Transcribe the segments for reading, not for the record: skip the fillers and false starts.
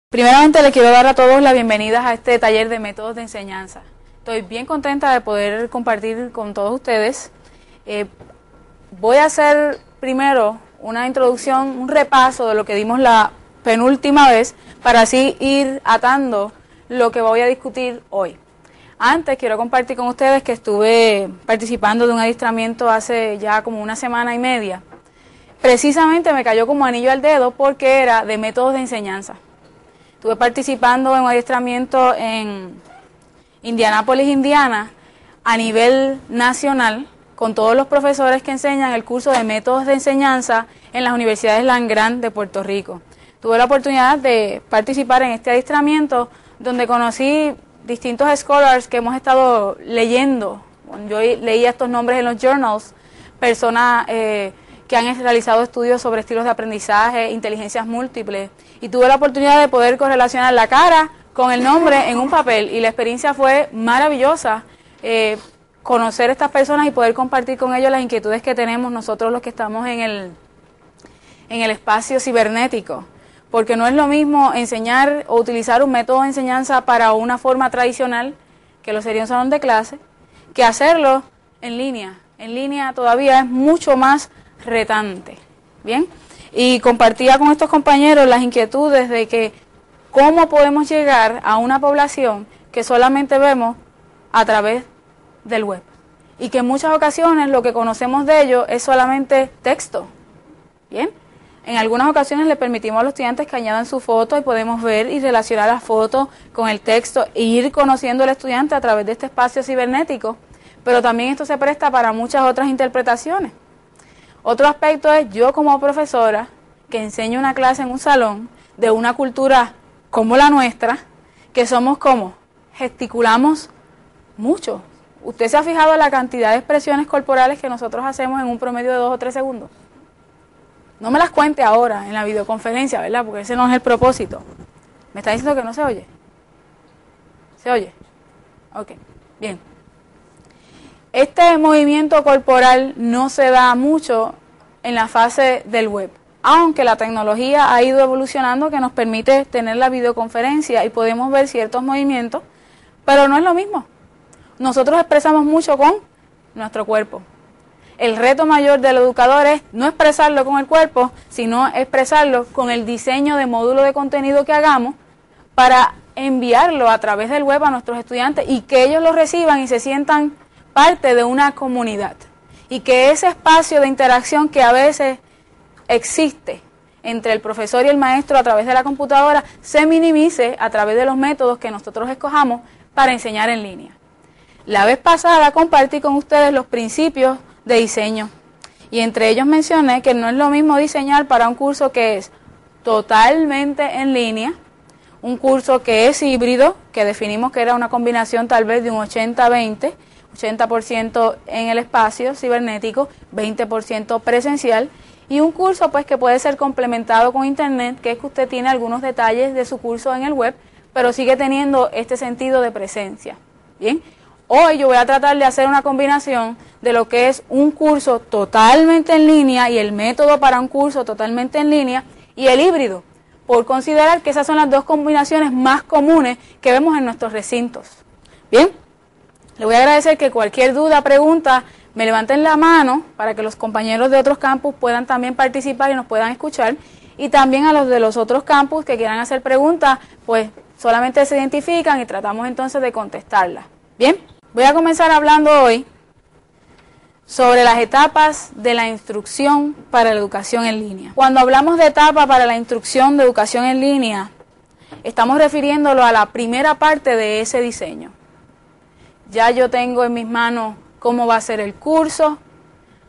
Primeramente le quiero dar a todos la bienvenida a este taller de métodos de enseñanza. Estoy bien contenta de poder compartir con todos ustedes. Voy a hacer primero una introducción, un repaso de lo que dimos la penúltima vez, para así ir atando lo que voy a discutir hoy. Antes quiero compartir con ustedes que estuve participando de un adiestramiento hace ya como una semana y media. Precisamente me cayó como anillo al dedo porque era de métodos de enseñanza. Estuve participando en un adiestramiento en Indianápolis, Indiana, a nivel nacional, con todos los profesores que enseñan el curso de métodos de enseñanza en las universidades Land Grant de Puerto Rico. Tuve la oportunidad de participar en este adiestramiento donde conocí distintos scholars que hemos estado leyendo. Yo leía estos nombres en los journals, personas que han realizado estudios sobre estilos de aprendizaje, inteligencias múltiples, y tuve la oportunidad de poder correlacionar la cara con el nombre en un papel, y la experiencia fue maravillosa, conocer a estas personas y poder compartir con ellos las inquietudes que tenemos nosotros los que estamos en el espacio cibernético, porque no es lo mismo enseñar o utilizar un método de enseñanza para una forma tradicional, que lo sería un salón de clase, que hacerlo en línea. En línea todavía es mucho más retante, ¿bien? Y compartía con estos compañeros las inquietudes de que cómo podemos llegar a una población que solamente vemos a través del web y que en muchas ocasiones lo que conocemos de ellos es solamente texto, ¿bien? En algunas ocasiones le permitimos a los estudiantes que añadan su foto y podemos ver y relacionar la foto con el texto e ir conociendo al estudiante a través de este espacio cibernético, pero también esto se presta para muchas otras interpretaciones. Otro aspecto es yo como profesora que enseño una clase en un salón de una cultura como la nuestra, que somos como, gesticulamos mucho. ¿Usted se ha fijado en la cantidad de expresiones corporales que nosotros hacemos en un promedio de 2 o 3 segundos? No me las cuente ahora en la videoconferencia, ¿verdad? Porque ese no es el propósito. ¿Me está diciendo que no se oye? ¿Se oye? Ok, bien. Este movimiento corporal no se da mucho en la fase del web, aunque la tecnología ha ido evolucionando que nos permite tener la videoconferencia y podemos ver ciertos movimientos, pero no es lo mismo. Nosotros expresamos mucho con nuestro cuerpo. El reto mayor del educador es no expresarlo con el cuerpo, sino expresarlo con el diseño de módulo de contenido que hagamos para enviarlo a través del web a nuestros estudiantes y que ellos lo reciban y se sientan parte de una comunidad, y que ese espacio de interacción que a veces existe entre el profesor y el maestro a través de la computadora se minimice a través de los métodos que nosotros escojamos para enseñar en línea. La vez pasada compartí con ustedes los principios de diseño y entre ellos mencioné que no es lo mismo diseñar para un curso que es totalmente en línea, un curso que es híbrido, que definimos que era una combinación tal vez de un 80-20, 80% en el espacio cibernético, 20% presencial, y un curso pues que puede ser complementado con internet, que es que usted tiene algunos detalles de su curso en el web, pero sigue teniendo este sentido de presencia. Bien, hoy yo voy a tratar de hacer una combinación de lo que es un curso totalmente en línea y el método para un curso totalmente en línea y el híbrido, por considerar que esas son las dos combinaciones más comunes que vemos en nuestros recintos. Bien. Le voy a agradecer que cualquier duda, pregunta, me levanten la mano para que los compañeros de otros campus puedan también participar y nos puedan escuchar. Y también a los de los otros campus que quieran hacer preguntas, pues solamente se identifican y tratamos entonces de contestarlas. Bien, voy a comenzar hablando hoy sobre las etapas de la instrucción para la educación en línea. Cuando hablamos de etapa para la instrucción de educación en línea, estamos refiriéndolo a la primera parte de ese diseño. Ya yo tengo en mis manos cómo va a ser el curso,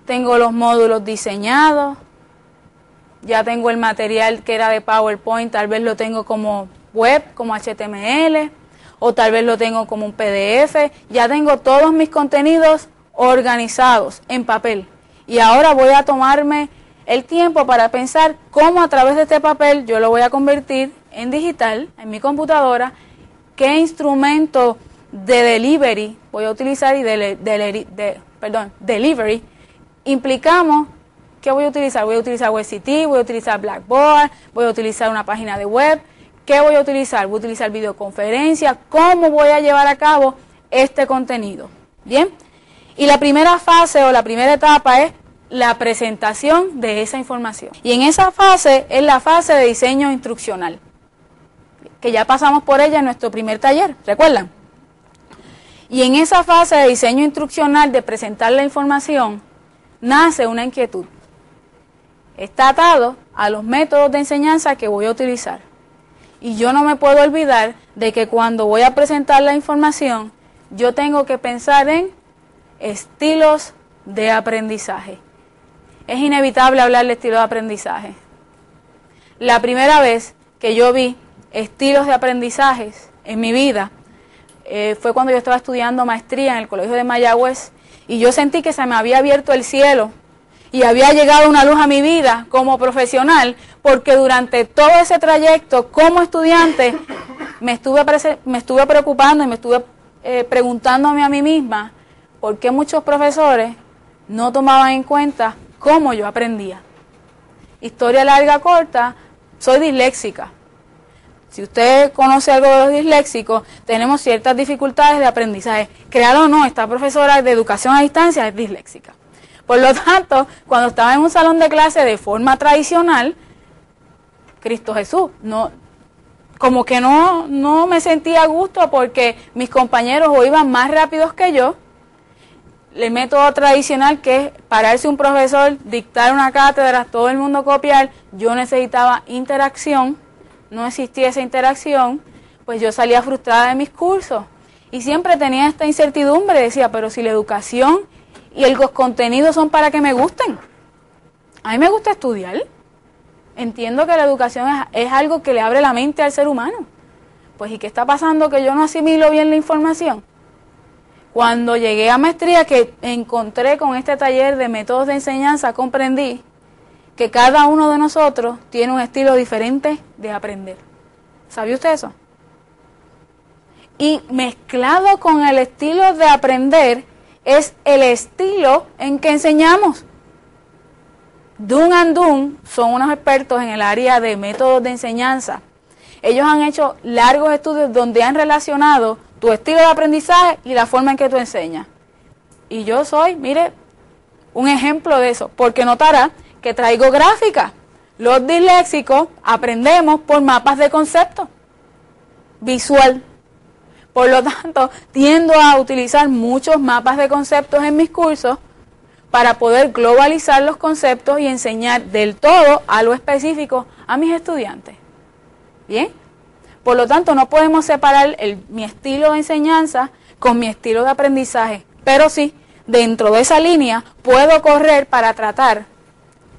tengo los módulos diseñados, ya tengo el material que era de PowerPoint, tal vez lo tengo como web, como HTML, o tal vez lo tengo como un PDF, ya tengo todos mis contenidos organizados en papel. Y ahora voy a tomarme el tiempo para pensar cómo a través de este papel yo lo voy a convertir en digital, en mi computadora, qué instrumento de delivery voy a utilizar y delivery implicamos que voy a utilizar WebCT, voy a utilizar Blackboard, voy a utilizar una página de web, ¿qué voy a utilizar? Voy a utilizar videoconferencia, ¿cómo voy a llevar a cabo este contenido? ¿Bien? Y la primera fase o la primera etapa es la presentación de esa información. Y en esa fase es la fase de diseño instruccional, que ya pasamos por ella en nuestro primer taller, ¿recuerdan? Y en esa fase de diseño instruccional, de presentar la información, nace una inquietud. Está atado a los métodos de enseñanza que voy a utilizar. Y yo no me puedo olvidar de que cuando voy a presentar la información, yo tengo que pensar en estilos de aprendizaje. Es inevitable hablar de estilos de aprendizaje. La primera vez que yo vi estilos de aprendizaje en mi vida fue cuando yo estaba estudiando maestría en el Colegio de Mayagüez y yo sentí que se me había abierto el cielo y había llegado una luz a mi vida como profesional, porque durante todo ese trayecto como estudiante me estuve preocupando y me estuve preguntándome a mí misma por qué muchos profesores no tomaban en cuenta cómo yo aprendía. Historia larga, corta, soy disléxica. Si usted conoce algo de los disléxicos, tenemos ciertas dificultades de aprendizaje. Créalo o no, esta profesora de educación a distancia es disléxica. Por lo tanto, cuando estaba en un salón de clase de forma tradicional, Cristo Jesús, como que no me sentía a gusto porque mis compañeros o iban más rápidos que yo. El método tradicional, que es pararse un profesor, dictar una cátedra, todo el mundo copiar, yo necesitaba interacción, no existía esa interacción, pues yo salía frustrada de mis cursos. Y siempre tenía esta incertidumbre, decía, pero si la educación y los contenidos son para que me gusten. A mí me gusta estudiar. Entiendo que la educación es algo que le abre la mente al ser humano. Pues, ¿y qué está pasando que yo no asimilo bien la información? Cuando llegué a maestría, que encontré con este taller de métodos de enseñanza, comprendí que cada uno de nosotros tiene un estilo diferente de aprender. ¿Sabía usted eso? Y mezclado con el estilo de aprender es el estilo en que enseñamos. Dunn and Dunn son unos expertos en el área de métodos de enseñanza. Ellos han hecho largos estudios donde han relacionado tu estilo de aprendizaje y la forma en que tú enseñas. Y yo soy, mire, un ejemplo de eso, porque notará que traigo gráfica. Los disléxicos aprendemos por mapas de concepto visual. Por lo tanto, tiendo a utilizar muchos mapas de conceptos en mis cursos para poder globalizar los conceptos y enseñar del todo a lo específico a mis estudiantes. ¿Bien? Por lo tanto, no podemos separar mi estilo de enseñanza con mi estilo de aprendizaje, pero sí, dentro de esa línea puedo correr para tratar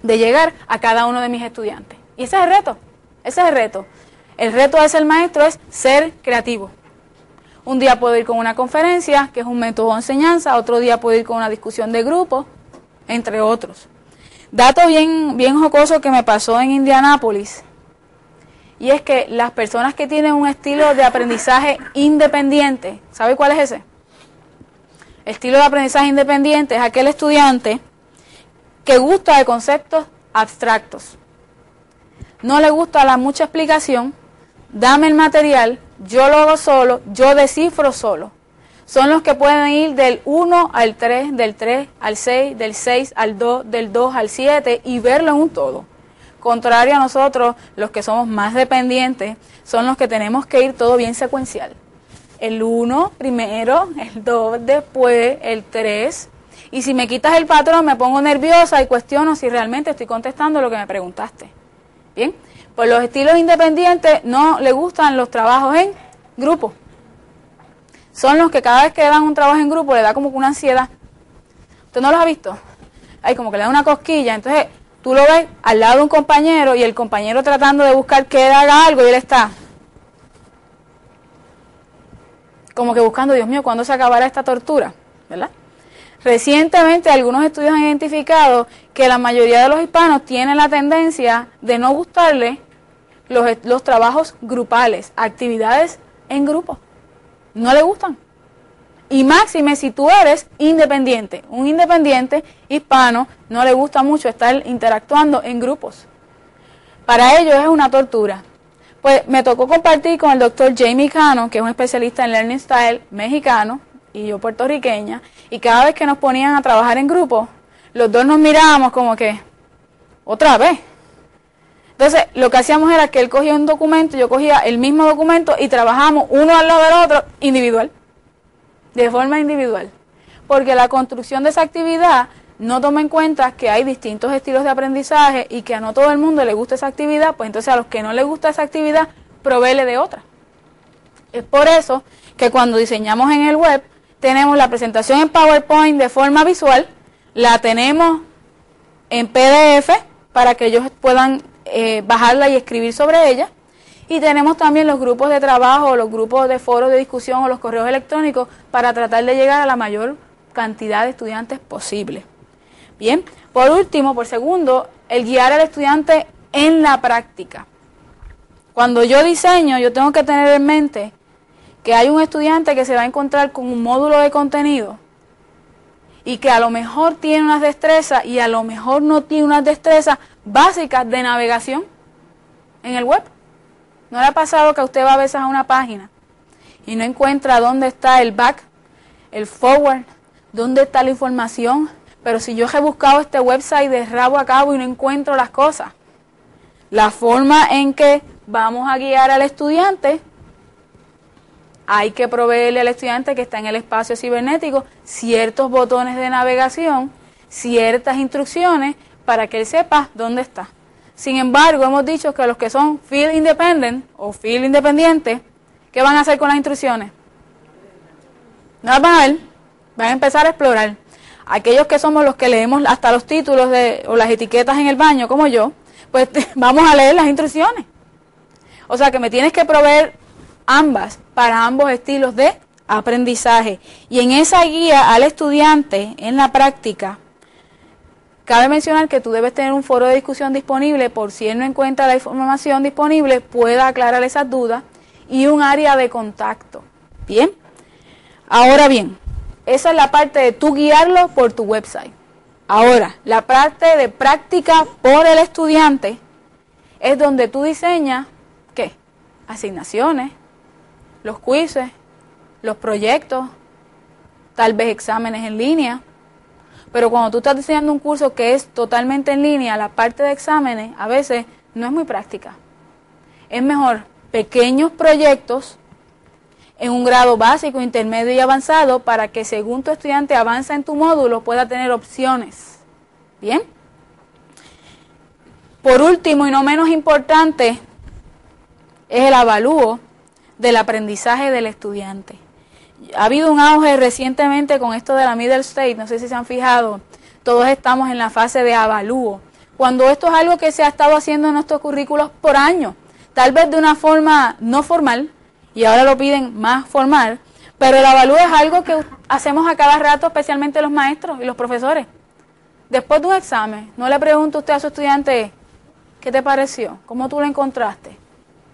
de llegar a cada uno de mis estudiantes. Y ese es el reto, ese es el reto. El reto de ser maestro es ser creativo. Un día puedo ir con una conferencia, que es un método de enseñanza, otro día puedo ir con una discusión de grupo, entre otros. Dato bien jocoso que me pasó en Indianápolis, y es que las personas que tienen un estilo de aprendizaje independiente, ¿sabe cuál es ese? Estilo de aprendizaje independiente es aquel estudiante que gusta de conceptos abstractos. No le gusta la mucha explicación, dame el material, yo lo hago solo, yo descifro solo. Son los que pueden ir del 1 al 3, del 3 al 6, del 6 al 2, del 2 al 7 y verlo en un todo. Contrario a nosotros, los que somos más dependientes, son los que tenemos que ir todo bien secuencial. El 1 primero, el 2 después, el 3. Y si me quitas el patrón, me pongo nerviosa y cuestiono si realmente estoy contestando lo que me preguntaste. Bien, pues los estilos independientes no les gustan los trabajos en grupo. Son los que cada vez que dan un trabajo en grupo le da como una ansiedad. ¿Usted no los ha visto? Hay como que le da una cosquilla, entonces tú lo ves al lado de un compañero y el compañero tratando de buscar que él haga algo y él está como que buscando, Dios mío, ¿cuándo se acabará esta tortura? ¿Verdad? Recientemente algunos estudios han identificado que la mayoría de los hispanos tienen la tendencia de no gustarle los trabajos grupales, actividades en grupo. No le gustan. Y máxime si tú eres independiente. Un independiente hispano no le gusta mucho estar interactuando en grupos. Para ellos es una tortura. Pues me tocó compartir con el doctor Jamie Cano, que es un especialista en Learning Style mexicano, y yo puertorriqueña, y cada vez que nos ponían a trabajar en grupo, los dos nos mirábamos como que, otra vez. Entonces, lo que hacíamos era que él cogía un documento, yo cogía el mismo documento y trabajábamos uno al lado del otro, individual, de forma individual. Porque la construcción de esa actividad no toma en cuenta que hay distintos estilos de aprendizaje y que a no todo el mundo le gusta esa actividad, pues entonces a los que no les gusta esa actividad, provéele de otra. Es por eso que cuando diseñamos en el web, tenemos la presentación en PowerPoint de forma visual, la tenemos en PDF para que ellos puedan bajarla y escribir sobre ella, y tenemos también los grupos de trabajo, los grupos de foros de discusión o los correos electrónicos para tratar de llegar a la mayor cantidad de estudiantes posible. Bien, por último, por segundo, el guiar al estudiante en la práctica. Cuando yo diseño, yo tengo que tener en mente que hay un estudiante que se va a encontrar con un módulo de contenido y que a lo mejor tiene unas destrezas y a lo mejor no tiene unas destrezas básicas de navegación en el web. ¿No le ha pasado que usted va a veces a una página y no encuentra dónde está el back, el forward, dónde está la información? Pero si yo he buscado este website de rabo a cabo y no encuentro las cosas. La forma en que vamos a guiar al estudiante, hay que proveerle al estudiante que está en el espacio cibernético ciertos botones de navegación, ciertas instrucciones para que él sepa dónde está. Sin embargo, hemos dicho que los que son field independent o field independientes, ¿qué van a hacer con las instrucciones? No las van a ver, van a empezar a explorar. Aquellos que somos los que leemos hasta los títulos o las etiquetas en el baño, como yo, pues vamos a leer las instrucciones. O sea que me tienes que proveer ambas para ambos estilos de aprendizaje. Y en esa guía al estudiante en la práctica, cabe mencionar que tú debes tener un foro de discusión disponible por si él no encuentra la información disponible, pueda aclarar esas dudas, y un área de contacto. Bien, ahora bien, esa es la parte de tú guiarlo por tu website. Ahora, la parte de práctica por el estudiante es donde tú diseñas, ¿qué? Asignaciones, los quizzes, los proyectos, tal vez exámenes en línea. Pero cuando tú estás diseñando un curso que es totalmente en línea, la parte de exámenes a veces no es muy práctica. Es mejor pequeños proyectos en un grado básico, intermedio y avanzado para que según tu estudiante avanza en tu módulo pueda tener opciones. ¿Bien? Por último y no menos importante es el avalúo del aprendizaje del estudiante. Ha habido un auge recientemente con esto de la Middle State, no sé si se han fijado, todos estamos en la fase de avalúo, cuando esto es algo que se ha estado haciendo en nuestros currículos por años, tal vez de una forma no formal, y ahora lo piden más formal, pero el avalúo es algo que hacemos a cada rato, especialmente los maestros y los profesores. Después de un examen, no le pregunta usted a su estudiante, ¿qué te pareció? ¿Cómo tú lo encontraste?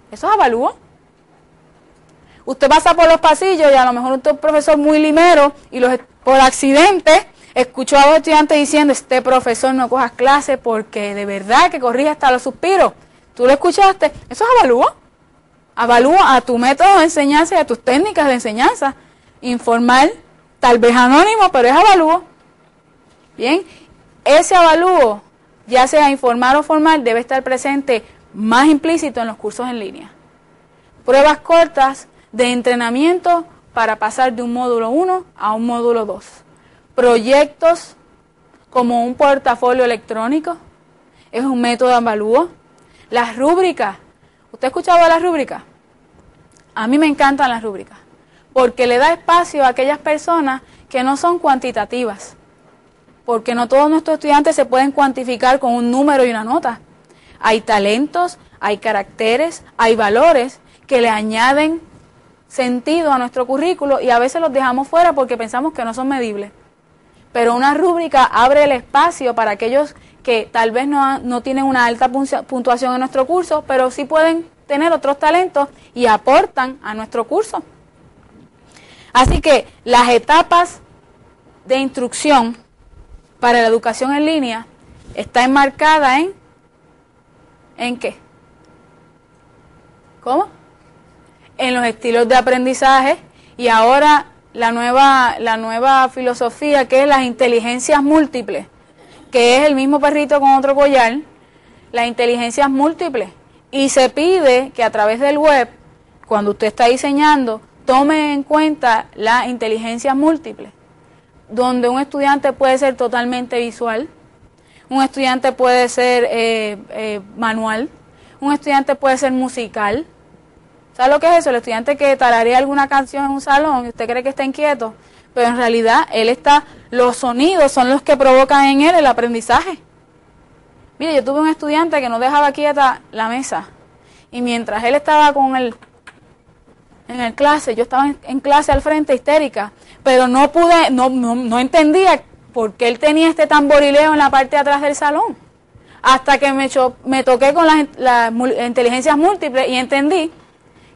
¿Eso es avalúo? Usted pasa por los pasillos y a lo mejor usted es un profesor muy limero y por accidente escuchó a los estudiantes diciendo, este profesor no cojas clase porque de verdad que corrige hasta los suspiros. ¿Tú lo escuchaste? Eso es avalúo. Avalúo a tu método de enseñanza y a tus técnicas de enseñanza. Informal, tal vez anónimo, pero es avalúo. Bien, ese avalúo, ya sea informal o formal, debe estar presente más implícito en los cursos en línea. Pruebas cortas de entrenamiento para pasar de un módulo 1 a un módulo 2. Proyectos como un portafolio electrónico, es un método de avalúo. Las rúbricas, ¿usted ha escuchado de las rúbricas? A mí me encantan las rúbricas, porque le da espacio a aquellas personas que no son cuantitativas, porque no todos nuestros estudiantes se pueden cuantificar con un número y una nota. Hay talentos, hay caracteres, hay valores que le añaden sentido a nuestro currículo y a veces los dejamos fuera porque pensamos que no son medibles. Pero una rúbrica abre el espacio para aquellos que tal vez no tienen una alta puntuación en nuestro curso, pero sí pueden tener otros talentos y aportan a nuestro curso. Así que las etapas de instrucción para la educación en línea está enmarcada ¿en qué? ¿Cómo? En los estilos de aprendizaje, y ahora la nueva filosofía, que es las inteligencias múltiples, que es el mismo perrito con otro collar, las inteligencias múltiples. Y se pide que a través del web, cuando usted está diseñando, tome en cuenta las inteligencias múltiples, donde un estudiante puede ser totalmente visual, un estudiante puede ser manual, un estudiante puede ser musical. ¿Sabe lo que es eso? El estudiante que tararea alguna canción en un salón y usted cree que está inquieto, pero en realidad los sonidos son los que provocan en él el aprendizaje. Mire, yo tuve un estudiante que no dejaba quieta la mesa, y mientras él estaba en el clase, yo estaba en clase al frente histérica, pero no entendía por qué él tenía este tamborileo en la parte de atrás del salón, hasta que me toqué con las inteligencias múltiples y entendí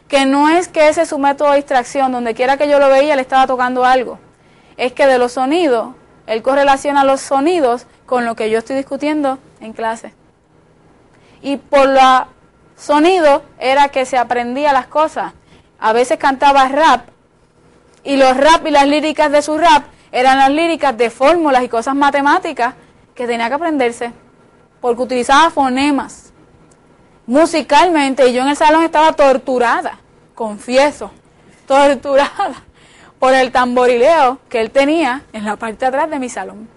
que no es que ese es su método de distracción, donde quiera que yo lo veía le estaba tocando algo, es que de los sonidos, él correlaciona los sonidos con lo que yo estoy discutiendo en clase. Y por los sonidos era que se aprendía las cosas. A veces cantaba rap, y los rap y las líricas de su rap eran las líricas de fórmulas y cosas matemáticas que tenía que aprenderse, porque utilizaba fonemas musicalmente, y yo en el salón estaba torturada, confieso, torturada por el tamborileo que él tenía en la parte de atrás de mi salón.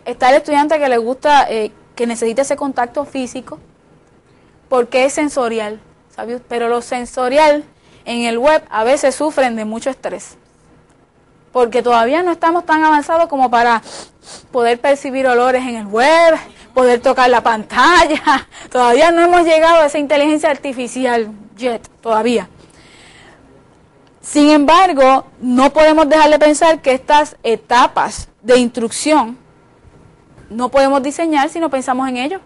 Está el estudiante que le gusta, que necesita ese contacto físico, porque es sensorial, ¿sabe? Pero lo sensorial en el web a veces sufren de mucho estrés, porque todavía no estamos tan avanzados como para poder percibir olores en el web, poder tocar la pantalla. Todavía no hemos llegado a esa inteligencia artificial todavía. Sin embargo, no podemos dejar de pensar que estas etapas de instrucción no podemos diseñar si no pensamos en ello,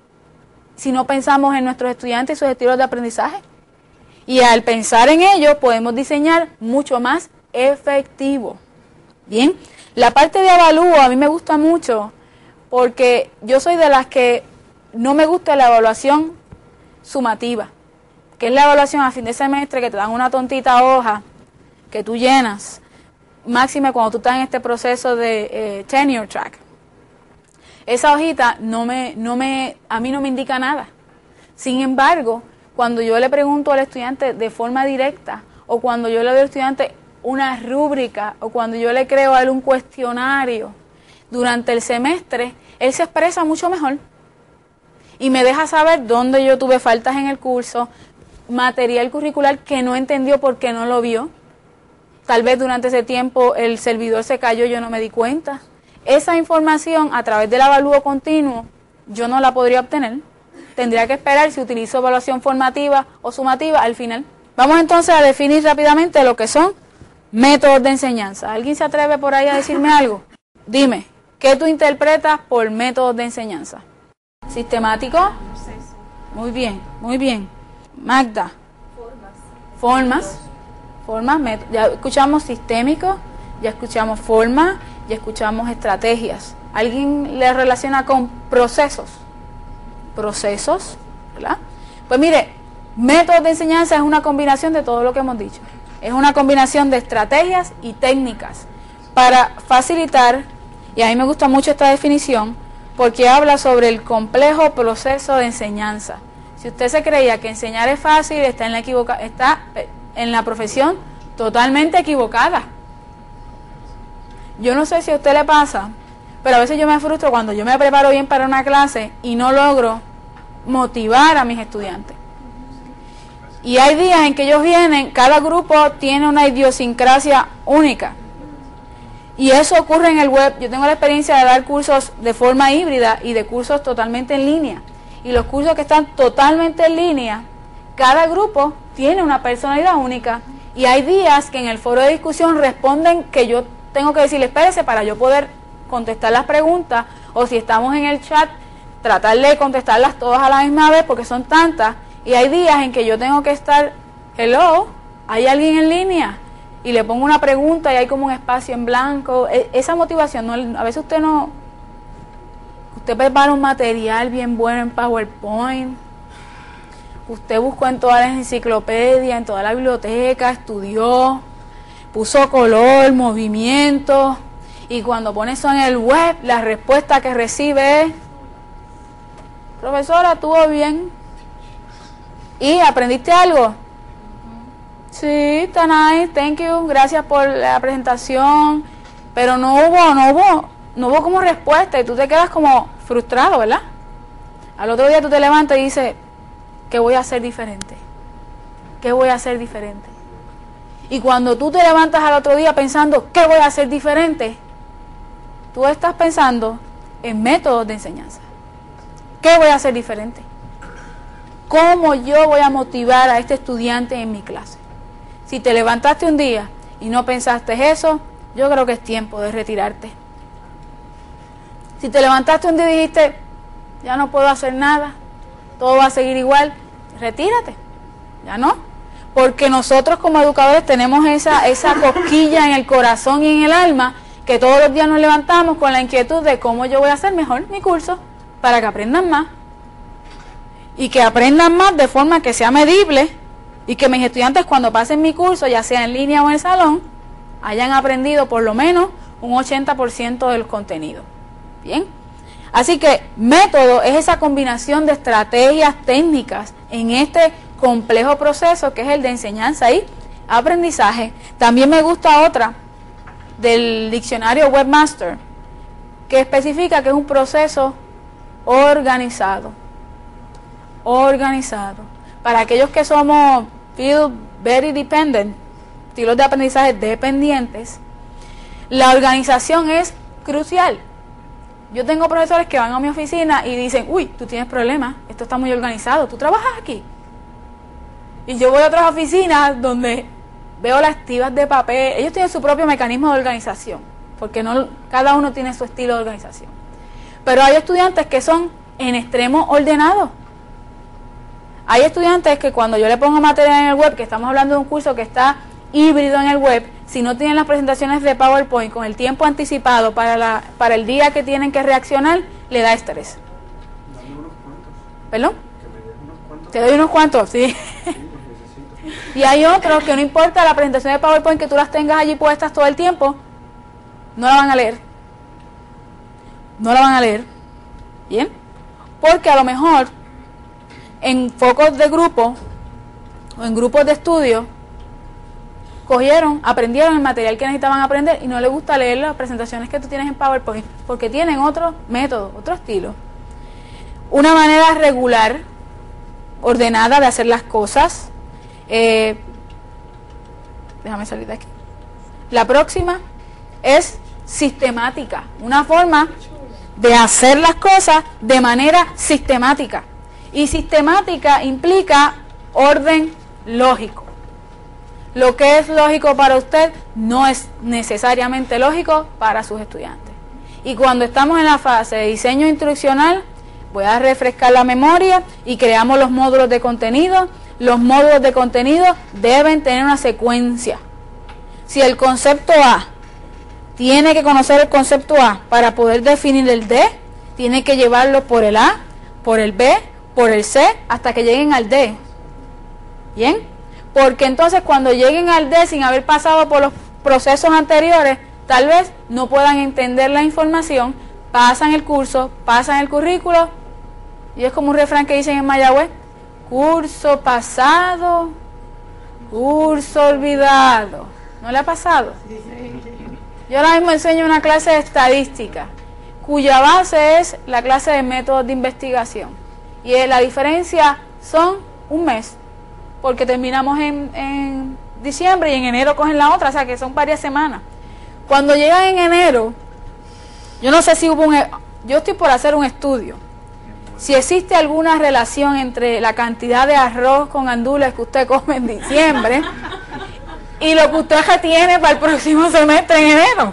si no pensamos en nuestros estudiantes y sus estilos de aprendizaje. Y al pensar en ello podemos diseñar mucho más efectivo. Bien, la parte de avalúo a mí me gusta mucho, porque yo soy de las que no me gusta la evaluación sumativa, que es la evaluación a fin de semestre, que te dan una tontita hoja que tú llenas, máxime cuando tú estás en este proceso de tenure track. Esa hojita a mí no me indica nada. Sin embargo, cuando yo le pregunto al estudiante de forma directa, o cuando yo le doy al estudiante una rúbrica, o cuando yo le creo a él un cuestionario durante el semestre, él se expresa mucho mejor y me deja saber dónde yo tuve faltas en el curso, material curricular que no entendió porque no lo vio. Tal vez durante ese tiempo el servidor se cayó y yo no me di cuenta. Esa información a través del avalúo continuo yo no la podría obtener. Tendría que esperar si utilizo evaluación formativa o sumativa al final. Vamos entonces a definir rápidamente lo que son métodos de enseñanza. ¿Alguien se atreve por ahí a decirme algo? Dime, ¿qué tú interpretas por métodos de enseñanza? ¿Sistemático? Muy bien, muy bien. Magda. Formas. Ya escuchamos sistémico, ya escuchamos formas, ya escuchamos estrategias. ¿Alguien le relaciona con procesos? Procesos, ¿verdad? Pues mire, métodos de enseñanza es una combinación de todo lo que hemos dicho. Es una combinación de estrategias y técnicas para facilitar, y a mí me gusta mucho esta definición, porque habla sobre el complejo proceso de enseñanza. Si usted se creía que enseñar es fácil, está en la profesión totalmente equivocada. Yo no sé si a usted le pasa, pero a veces yo me frustro cuando yo me preparo bien para una clase y no logro motivar a mis estudiantes. Y hay días en que ellos vienen, cada grupo tiene una idiosincrasia única. Y eso ocurre en el web. Yo tengo la experiencia de dar cursos de forma híbrida y de cursos totalmente en línea. Y los cursos que están totalmente en línea, cada grupo tiene una personalidad única. Y hay días que en el foro de discusión responden que yo tengo que decirle espérese para yo poder contestar las preguntas, o si estamos en el chat, tratar de contestarlas todas a la misma vez porque son tantas. Y hay días en que yo tengo que estar, hello, ¿hay alguien en línea? Y le pongo una pregunta y hay como un espacio en blanco. Esa motivación, a veces usted prepara un material bien bueno en PowerPoint, Usted buscó en todas las enciclopedias, en toda la biblioteca, estudió, puso color, movimiento, y cuando pone eso en el web, la respuesta que recibe es: profesora, ¿estuvo bien? ¿Y aprendiste algo? Sí, está nice, thank you, gracias por la presentación, pero no hubo como respuesta, y tú te quedas como frustrado, ¿verdad? Al otro día tú te levantas y dices: ¿qué voy a hacer diferente? ¿Qué voy a hacer diferente? Y cuando tú te levantas al otro día pensando: ¿qué voy a hacer diferente?, tú estás pensando en métodos de enseñanza. ¿Qué voy a hacer diferente? ¿Cómo yo voy a motivar a este estudiante en mi clase? Si te levantaste un día y no pensaste eso, yo creo que es tiempo de retirarte. Si te levantaste un día y dijiste: ya no puedo hacer nada, todo va a seguir igual, retírate. Ya no. Porque nosotros como educadores tenemos esa cosquilla en el corazón y en el alma, que todos los días nos levantamos con la inquietud de cómo yo voy a hacer mejor mi curso para que aprendan más. Y que aprendan más de forma que sea medible, y que mis estudiantes, cuando pasen mi curso, ya sea en línea o en el salón, hayan aprendido por lo menos un 80% del contenido. Bien. Así que método es esa combinación de estrategias técnicas en este complejo proceso que es el de enseñanza y aprendizaje. También me gusta otra del diccionario Webmaster, que especifica que es un proceso organizado. Organizado. Para aquellos que somos feel very dependent, estilos de aprendizaje dependientes, la organización es crucial. Yo tengo profesores que van a mi oficina y dicen: uy, tú tienes problemas, esto está muy organizado, ¿tú trabajas aquí? Y yo voy a otras oficinas donde veo las tibas de papel. Ellos tienen su propio mecanismo de organización, porque no cada uno tiene su estilo de organización. Pero hay estudiantes que son en extremo ordenados. Hay estudiantes que cuando yo le pongo materia en el web, que estamos hablando de un curso que está híbrido en el web, si no tienen las presentaciones de PowerPoint con el tiempo anticipado para el día que tienen que reaccionar, le da estrés. Dame unos cuantos. ¿Perdón? Que me des unos cuantos. Te doy unos cuantos, sí. Y hay otros que no importa la presentación de PowerPoint que tú las tengas allí puestas todo el tiempo, no la van a leer. No la van a leer. ¿Bien? Porque a lo mejor en focos de grupo o en grupos de estudio aprendieron el material que necesitaban aprender y no les gusta leer las presentaciones que tú tienes en PowerPoint porque tienen otro método, otro estilo. Una manera regular, ordenada de hacer las cosas. Déjame salir de aquí. La próxima es sistemática, una forma de hacer las cosas de manera sistemática. Y sistemática implica orden lógico. Lo que es lógico para usted no es necesariamente lógico para sus estudiantes. Y cuando estamos en la fase de diseño instruccional, voy a refrescar la memoria y creamos los módulos de contenido. Los módulos de contenido deben tener una secuencia. Si el concepto A tiene que conocer el concepto A para poder definir el D, tiene que llevarlo por el A, por el B, por el C, hasta que lleguen al D. ¿Bien? Porque entonces cuando lleguen al D sin haber pasado por los procesos anteriores, tal vez no puedan entender la información, pasan el curso, pasan el currículo, y es como un refrán que dicen en Mayagüez: curso pasado, curso olvidado. ¿No le ha pasado? Yo ahora mismo enseño una clase de estadística, cuya base es la clase de métodos de investigación. Y la diferencia son un mes, porque terminamos en diciembre y en enero cogen la otra, o sea que son varias semanas. Cuando llegan en enero, yo no sé si yo estoy por hacer un estudio, si existe alguna relación entre la cantidad de arroz con gandules que usted come en diciembre y lo que usted retiene para el próximo semestre en enero.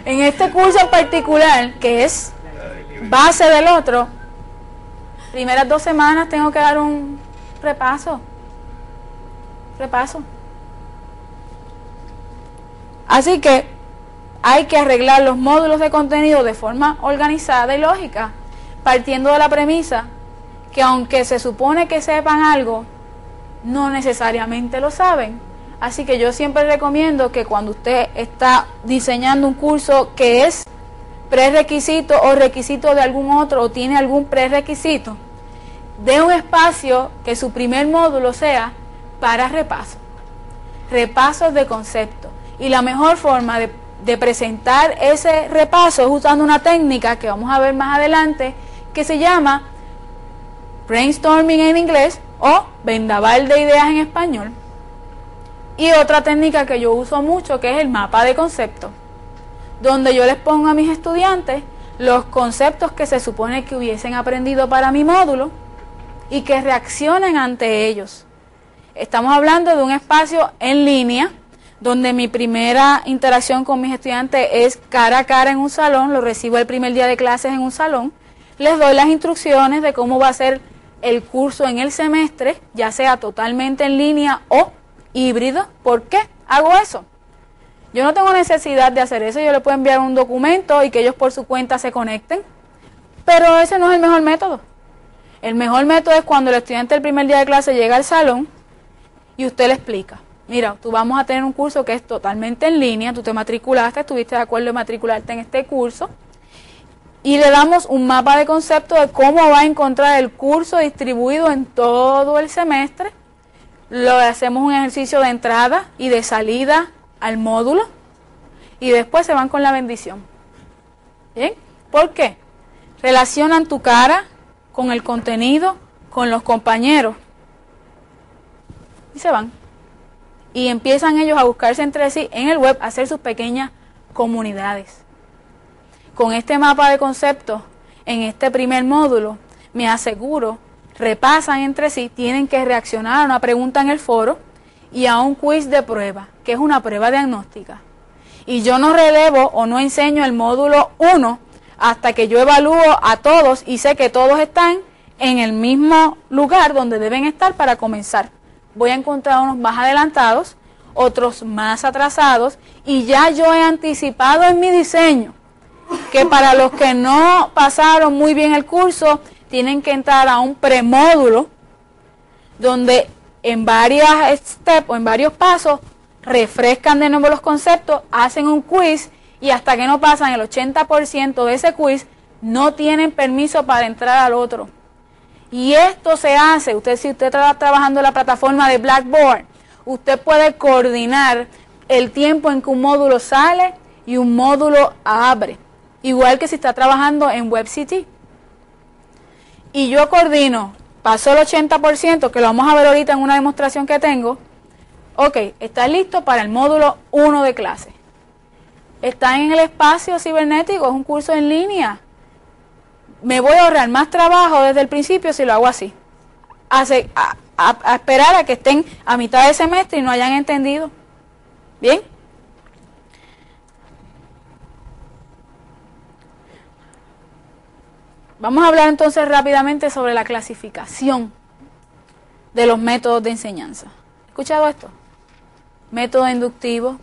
En este curso en particular, que es base del otro, primeras 2 semanas tengo que dar un repaso. Así que hay que arreglar los módulos de contenido de forma organizada y lógica, partiendo de la premisa que aunque se supone que sepan algo, no necesariamente lo saben. Así que yo siempre recomiendo que cuando usted está diseñando un curso que es prerequisito o requisito de algún otro o tiene algún prerequisito, dé un espacio que su primer módulo sea para repasos de concepto. Y la mejor forma de presentar ese repaso es usando una técnica que vamos a ver más adelante, que se llama brainstorming en inglés o vendaval de ideas en español. Y otra técnica que yo uso mucho, que es el mapa de conceptos, donde yo les pongo a mis estudiantes los conceptos que se supone que hubiesen aprendido para mi módulo y que reaccionen ante ellos. Estamos hablando de un espacio en línea, donde mi primera interacción con mis estudiantes es cara a cara en un salón, lo recibo el primer día de clases en un salón, les doy las instrucciones de cómo va a ser el curso en el semestre, ya sea totalmente en línea o híbrido. ¿Por qué hago eso? Yo no tengo necesidad de hacer eso, yo les puedo enviar un documento y que ellos por su cuenta se conecten, pero ese no es el mejor método. El mejor método es cuando el estudiante el primer día de clase llega al salón y usted le explica: mira, tú vamos a tener un curso que es totalmente en línea, tú te matriculaste, estuviste de acuerdo en matricularte en este curso, y le damos un mapa de concepto de cómo va a encontrar el curso distribuido en todo el semestre. Lo hacemos un ejercicio de entrada y de salida al módulo y después se van con la bendición. ¿Bien? ¿Por qué? Relacionan tu cara con el contenido, con los compañeros y se van. Y empiezan ellos a buscarse entre sí en el web, a hacer sus pequeñas comunidades. Con este mapa de conceptos, en este primer módulo, me aseguro, repasan entre sí, tienen que reaccionar a una pregunta en el foro y a un quiz de prueba, que es una prueba diagnóstica. Y yo no relevo o no enseño el módulo 1 hasta que yo evalúo a todos y sé que todos están en el mismo lugar donde deben estar para comenzar. Voy a encontrar unos más adelantados, otros más atrasados, y ya yo he anticipado en mi diseño que para los que no pasaron muy bien el curso, tienen que entrar a un premódulo donde en varias steps o en varios pasos refrescan de nuevo los conceptos, hacen un quiz y hasta que no pasan el 80% de ese quiz no tienen permiso para entrar al otro. Y esto se hace, si usted está trabajando en la plataforma de Blackboard, usted puede coordinar el tiempo en que un módulo sale y un módulo abre. Igual que si está trabajando en WebCT. Y yo coordino, pasó el 80%, que lo vamos a ver ahorita en una demostración que tengo. Ok, está listo para el módulo 1 de clase. Está en el espacio cibernético, es un curso en línea. Me voy a ahorrar más trabajo desde el principio si lo hago así. A esperar a que estén a mitad de semestre y no hayan entendido. ¿Bien? Vamos a hablar entonces rápidamente sobre la clasificación de los métodos de enseñanza. ¿Has escuchado esto? Método inductivo,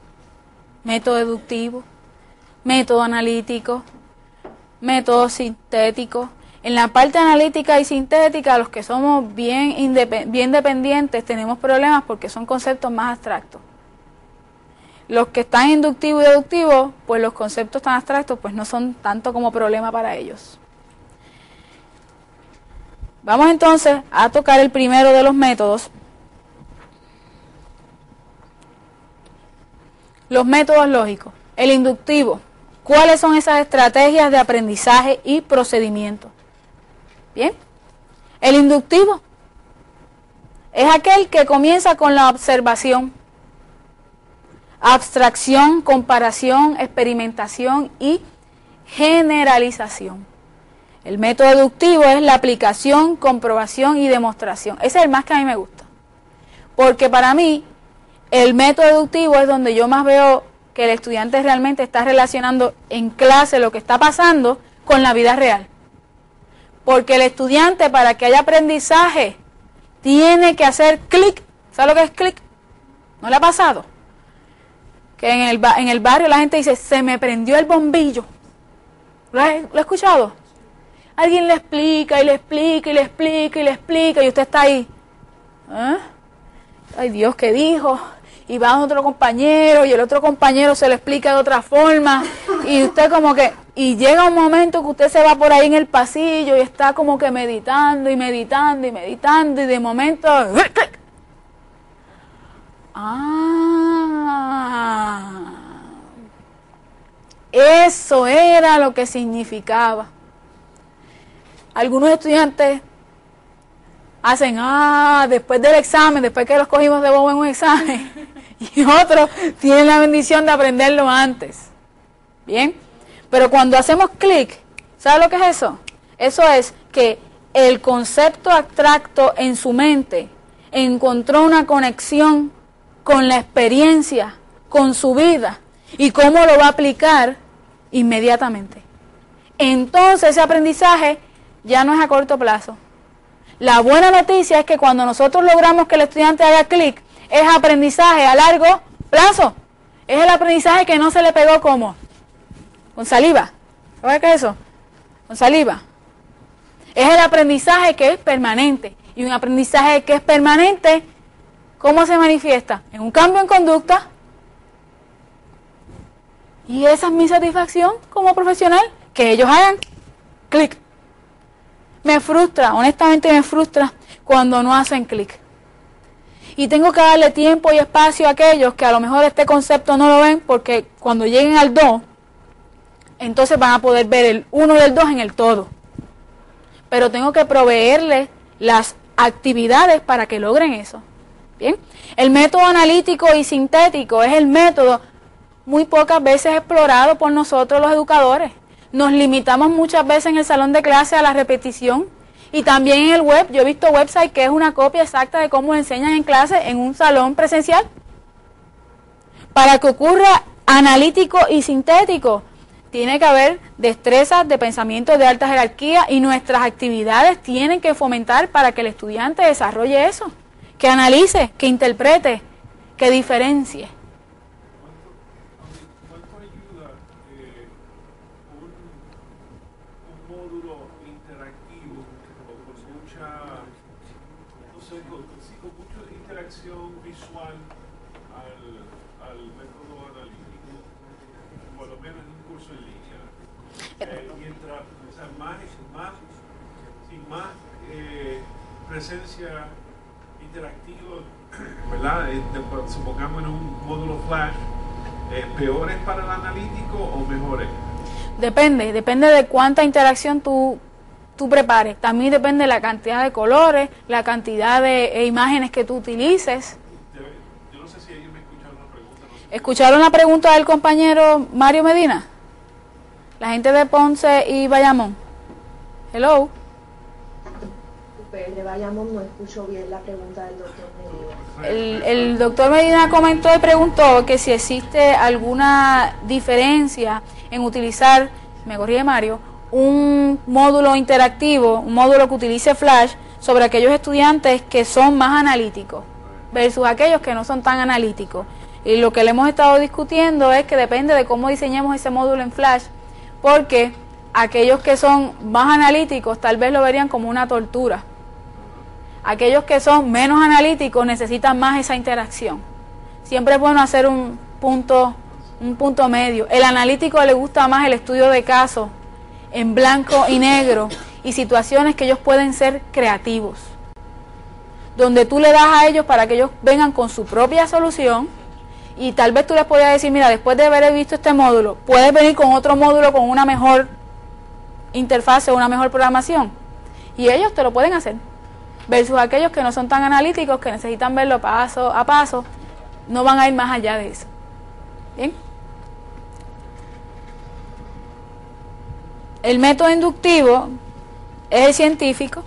método deductivo, método analítico, método sintético. En la parte analítica y sintética, los que somos bien dependientes tenemos problemas porque son conceptos más abstractos. Los que están inductivo y deductivo, pues los conceptos tan abstractos pues no son tanto como problema para ellos. Vamos entonces a tocar el primero de los métodos. Los métodos lógicos. El inductivo. ¿Cuáles son esas estrategias de aprendizaje y procedimiento? Bien. El inductivo es aquel que comienza con la observación, abstracción, comparación, experimentación y generalización. El método deductivo es la aplicación, comprobación y demostración. Ese es el más que a mí me gusta. Porque para mí, el método deductivo es donde yo más veo que el estudiante realmente está relacionando en clase lo que está pasando con la vida real. Porque el estudiante, para que haya aprendizaje, tiene que hacer clic. ¿Sabe lo que es clic? ¿No le ha pasado? Que en el barrio la gente dice, se me prendió el bombillo. ¿Lo ha escuchado? alguien le explica y le explica y le explica y le explica y usted está ahí. ¿Eh? Ay Dios, ¿qué dijo? Y va otro compañero y el otro compañero se lo explica de otra forma y usted como que, y llega un momento que usted se va por ahí en el pasillo y está como que meditando y meditando y meditando y de momento, eso era lo que significaba. Algunos estudiantes hacen, después del examen, después que los cogimos de bobo en un examen, y otros tienen la bendición de aprenderlo antes. ¿Bien? Pero cuando hacemos clic, ¿sabe lo que es eso? Eso es que el concepto abstracto en su mente encontró una conexión con la experiencia, con su vida, y cómo lo va a aplicar inmediatamente. Entonces ese aprendizaje ya no es a corto plazo. La buena noticia es que cuando nosotros logramos que el estudiante haga clic, es aprendizaje a largo plazo. Es el aprendizaje que no se le pegó como con saliva. ¿Sabes qué es eso? Con saliva. Es el aprendizaje que es permanente. Y un aprendizaje que es permanente, ¿cómo se manifiesta? En un cambio en conducta. Y esa es mi satisfacción como profesional, que ellos hagan clic. Me frustra, honestamente me frustra cuando no hacen clic. Y tengo que darle tiempo y espacio a aquellos que a lo mejor este concepto no lo ven, porque cuando lleguen al 2, entonces van a poder ver el 1 y el 2 en el todo. Pero tengo que proveerles las actividades para que logren eso. ¿Bien? El método analítico y sintético es el método muy pocas veces explorado por nosotros los educadores. Nos limitamos muchas veces en el salón de clase a la repetición y también en el web. Yo he visto websites que es una copia exacta de cómo enseñan en clase en un salón presencial. Para que ocurra analítico y sintético, tiene que haber destrezas de pensamiento de alta jerarquía y nuestras actividades tienen que fomentar para que el estudiante desarrolle eso, que analice, que interprete, que diferencie. ¿Cuánto ayuda un módulo interactivo o con mucha, no sé, con mucha interacción visual al método analítico, por lo menos en un curso en línea? Mientras, o sea, sin más presencia interactiva, ¿verdad? Supongamos en un módulo flash, ¿peores para el analítico o mejores? Depende de cuánta interacción tú prepares. También depende de la cantidad de colores, la cantidad de imágenes que tú utilices. Yo no sé si ellos me escucharon la pregunta. No sé. ¿Escucharon la pregunta del compañero Mario Medina? La gente de Ponce y Bayamón. Hello. De Bayamón no escucho bien la pregunta del doctor Medina. El doctor Medina comentó y preguntó que si existe alguna diferencia en utilizar, me corrige Mario, un módulo interactivo, un módulo que utilice Flash sobre aquellos estudiantes que son más analíticos versus aquellos que no son tan analíticos. Y lo que le hemos estado discutiendo es que depende de cómo diseñemos ese módulo en Flash, porque aquellos que son más analíticos tal vez lo verían como una tortura. Aquellos que son menos analíticos necesitan más esa interacción. Siempre es bueno hacer un punto medio. El analítico le gusta más el estudio de casos en blanco y negro y situaciones que ellos pueden ser creativos, donde tú le das a ellos para que ellos vengan con su propia solución y tal vez tú les podrías decir, mira, después de haber visto este módulo, puedes venir con otro módulo con una mejor interfase o una mejor programación y ellos te lo pueden hacer. Versus aquellos que no son tan analíticos, que necesitan verlo paso a paso, no van a ir más allá de eso. ¿Bien? El método inductivo es el científico,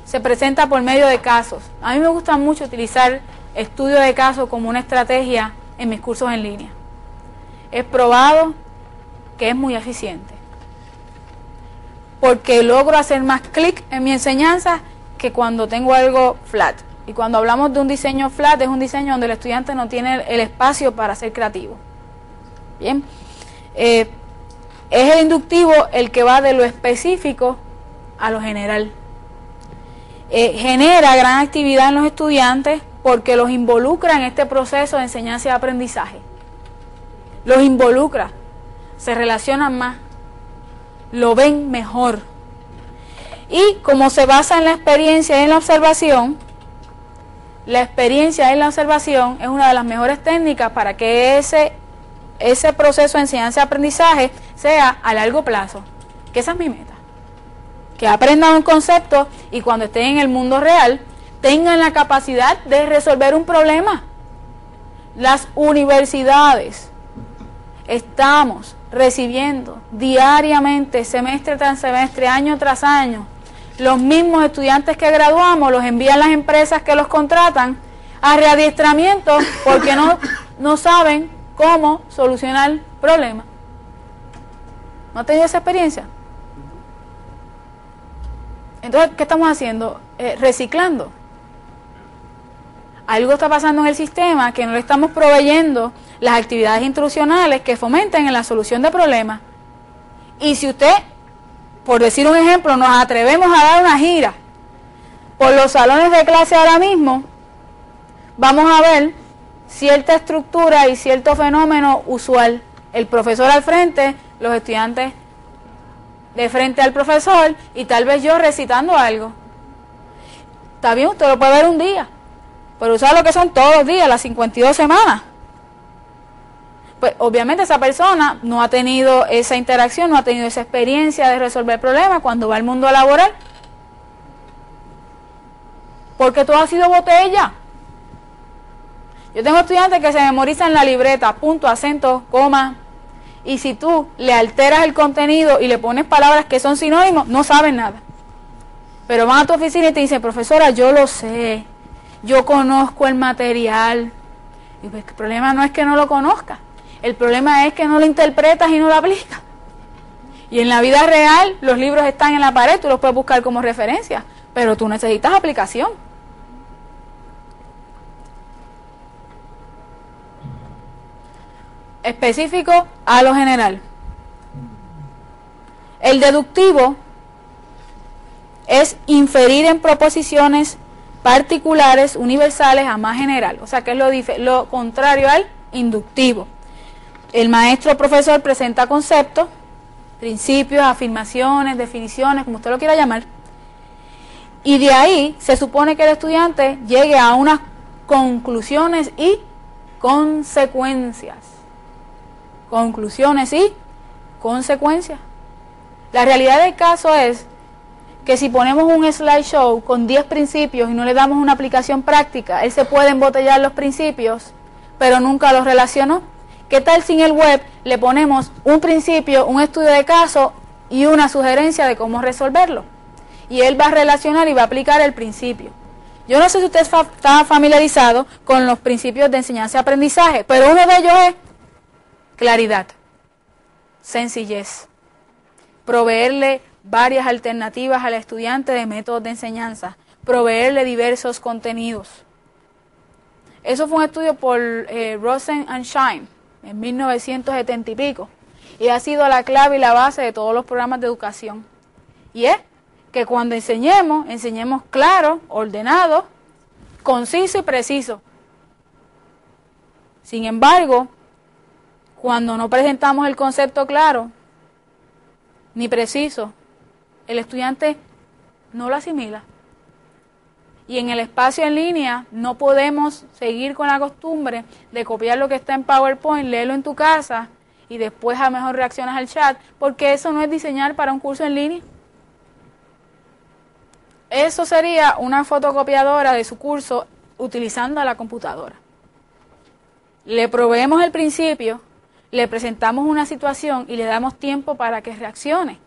se presenta por medio de casos. A mí me gusta mucho utilizar estudio de casos como una estrategia en mis cursos en línea. Es probado que es muy eficiente, porque logro hacer más clic en mi enseñanza que cuando tengo algo flat. Y cuando hablamos de un diseño flat, es un diseño donde el estudiante no tiene el espacio para ser creativo. Bien. es el inductivo el que va de lo específico a lo general. Genera gran actividad en los estudiantes porque los involucra en este proceso de enseñanza y aprendizaje. Los involucra, se relacionan más, lo ven mejor. Y como se basa en la experiencia y en la observación, la experiencia y la observación es una de las mejores técnicas para que ese proceso de enseñanza y aprendizaje sea a largo plazo, que esa es mi meta. Que aprendan un concepto y cuando estén en el mundo real tengan la capacidad de resolver un problema. Las universidades estamos recibiendo diariamente, semestre tras semestre, año tras año, los mismos estudiantes que graduamos, los envían las empresas que los contratan a readiestramiento porque no saben cómo solucionar problemas. ¿No ha tenido esa experiencia? Entonces, ¿qué estamos haciendo? Reciclando. Algo está pasando en el sistema que no le estamos proveyendo las actividades instruccionales que fomenten en la solución de problemas. Y si usted, por decir un ejemplo, nos atrevemos a dar una gira por los salones de clase ahora mismo, vamos a ver cierta estructura y cierto fenómeno usual. El profesor al frente, los estudiantes de frente al profesor y tal vez yo recitando algo. Está bien, usted lo puede ver un día, pero usar lo que son todos los días, las 52 semanas. Pues obviamente esa persona no ha tenido esa interacción, no ha tenido esa experiencia de resolver problemas cuando va al mundo laboral. Porque todo ha sido botella. Yo tengo estudiantes que se memorizan la libreta, punto, acento, coma, y si tú le alteras el contenido y le pones palabras que son sinónimos, no saben nada. Pero van a tu oficina y te dicen, profesora, yo lo sé, yo conozco el material. Y pues, el problema no es que no lo conozcas, el problema es que no lo interpretas y no lo aplicas. Y en la vida real, los libros están en la pared, tú los puedes buscar como referencia, pero tú necesitas aplicación. Específico a lo general. El deductivo es inferir en proposiciones particulares, universales a más general. O sea que es lo contrario al inductivo. El maestro o profesor presenta conceptos, principios, afirmaciones, definiciones, como usted lo quiera llamar. Y de ahí se supone que el estudiante llegue a unas conclusiones y consecuencias. Conclusiones y consecuencias. La realidad del caso es que si ponemos un slideshow con 10 principios y no le damos una aplicación práctica, él se puede embotellar los principios, pero nunca los relacionó. ¿Qué tal si en el web le ponemos un principio, un estudio de caso y una sugerencia de cómo resolverlo? Y él va a relacionar y va a aplicar el principio. Yo no sé si usted está familiarizado con los principios de enseñanza y aprendizaje, pero uno de ellos es claridad, sencillez, proveerle varias alternativas al estudiante de métodos de enseñanza, proveerle diversos contenidos. Eso fue un estudio por Rosen and Shine en 1970 y pico, y ha sido la clave y la base de todos los programas de educación. Y es que cuando enseñemos claro, ordenado, conciso y preciso. Sin embargo, cuando no presentamos el concepto claro ni preciso, el estudiante no lo asimila. Y en el espacio en línea no podemos seguir con la costumbre de copiar lo que está en PowerPoint, leerlo en tu casa y después a lo mejor reaccionas al chat, porque eso no es diseñar para un curso en línea. Eso sería una fotocopiadora de su curso utilizando la computadora. Le proveemos el principio, le presentamos una situación y le damos tiempo para que reaccione.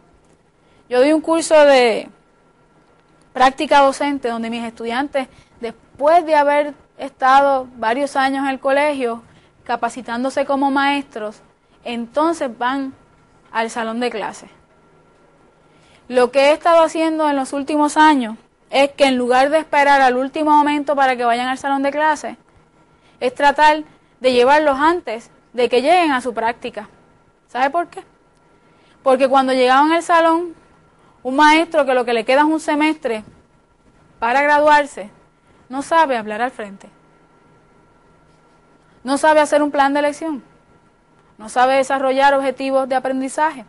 Yo doy un curso de práctica docente donde mis estudiantes, después de haber estado varios años en el colegio, capacitándose como maestros, entonces van al salón de clase. Lo que he estado haciendo en los últimos años es que en lugar de esperar al último momento para que vayan al salón de clase, es tratar de llevarlos antes de que lleguen a su práctica. ¿Sabe por qué? Porque cuando llegaban al salón, un maestro que lo que le queda es un semestre para graduarse, no sabe hablar al frente. No sabe hacer un plan de lección. No sabe desarrollar objetivos de aprendizaje.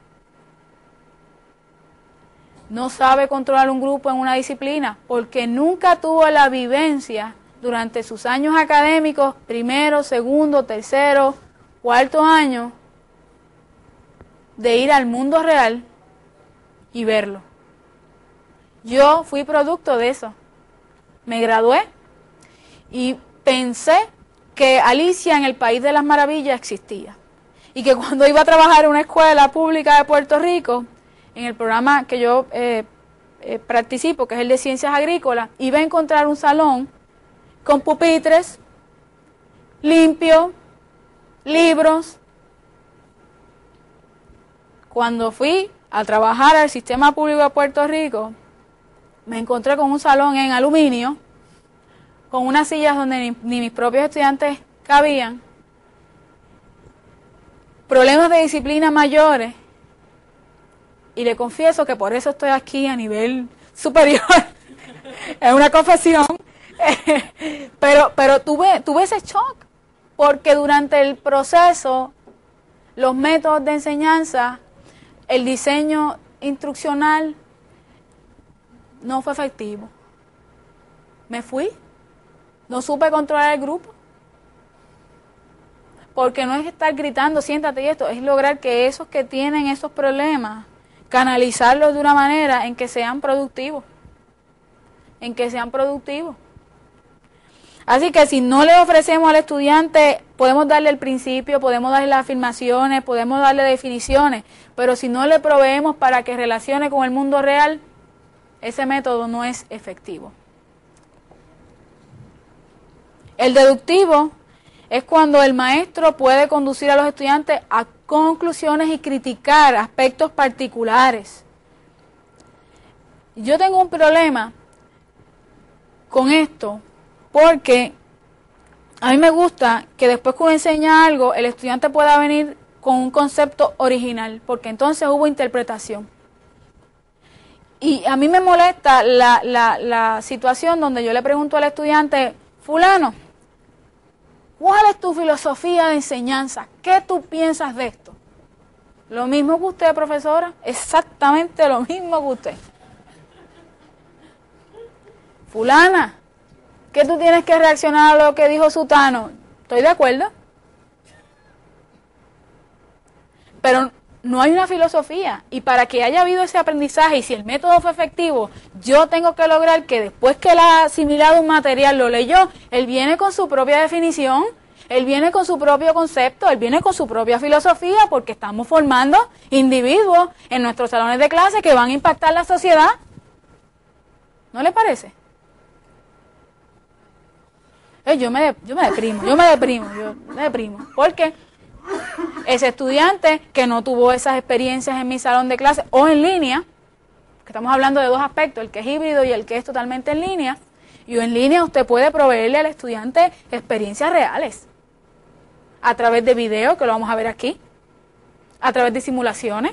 No sabe controlar un grupo en una disciplina porque nunca tuvo la vivencia durante sus años académicos, primero, segundo, tercero, cuarto año, de ir al mundo real y verlo. Yo fui producto de eso. Me gradué y pensé que Alicia en el País de las Maravillas existía. Y que cuando iba a trabajar en una escuela pública de Puerto Rico, en el programa que yo participo, que es el de Ciencias Agrícolas, iba a encontrar un salón con pupitres, limpio, libros. Cuando fui a trabajar al sistema público de Puerto Rico, me encontré con un salón en aluminio, con unas sillas donde ni mis propios estudiantes cabían, problemas de disciplina mayores, y le confieso que por eso estoy aquí a nivel superior, es una confesión, pero tuve ese shock, porque durante el proceso, los métodos de enseñanza, el diseño instruccional no fue efectivo. Me fui, no supe controlar el grupo, porque no es estar gritando, siéntate y esto, es lograr que esos que tienen esos problemas, canalizarlos de una manera en que sean productivos, Así que si no le ofrecemos al estudiante, podemos darle el principio, podemos darle las afirmaciones, podemos darle definiciones, pero si no le proveemos para que relacione con el mundo real, ese método no es efectivo. El deductivo es cuando el maestro puede conducir a los estudiantes a conclusiones y criticar aspectos particulares. Yo tengo un problema con esto porque a mí me gusta que después que uno enseña algo, el estudiante pueda venir con un concepto original, porque entonces hubo interpretación. Y a mí me molesta la situación donde yo le pregunto al estudiante, fulano, ¿cuál es tu filosofía de enseñanza? ¿Qué tú piensas de esto? Lo mismo que usted, profesora, exactamente lo mismo que usted. Fulana, ¿qué tú tienes que reaccionar a lo que dijo Sutano? Estoy de acuerdo. Pero no hay una filosofía. Y para que haya habido ese aprendizaje, y si el método fue efectivo, yo tengo que lograr que después que él ha asimilado un material, lo leyó, él viene con su propia definición, él viene con su propio concepto, él viene con su propia filosofía, porque estamos formando individuos en nuestros salones de clase que van a impactar la sociedad. ¿No le parece? Yo me deprimo. ¿Por qué? Ese estudiante que no tuvo esas experiencias en mi salón de clase o en línea, que estamos hablando de dos aspectos, el que es híbrido y el que es totalmente en línea, y en línea usted puede proveerle al estudiante experiencias reales, a través de videos, que lo vamos a ver aquí, a través de simulaciones,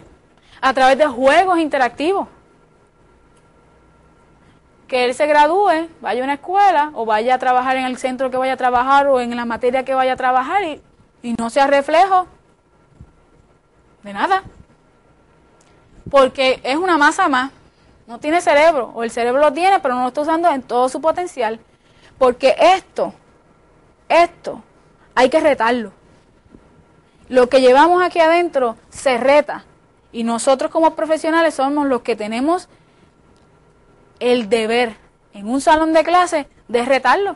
a través de juegos interactivos. Que él se gradúe, vaya a una escuela o vaya a trabajar en el centro que vaya a trabajar o en la materia que vaya a trabajar y no sea reflejo de nada. Porque es una masa más, no tiene cerebro, o el cerebro lo tiene pero no lo está usando en todo su potencial. Porque esto hay que retarlo. Lo que llevamos aquí adentro se reta y nosotros como profesionales somos los que tenemos el deber en un salón de clase de retarlo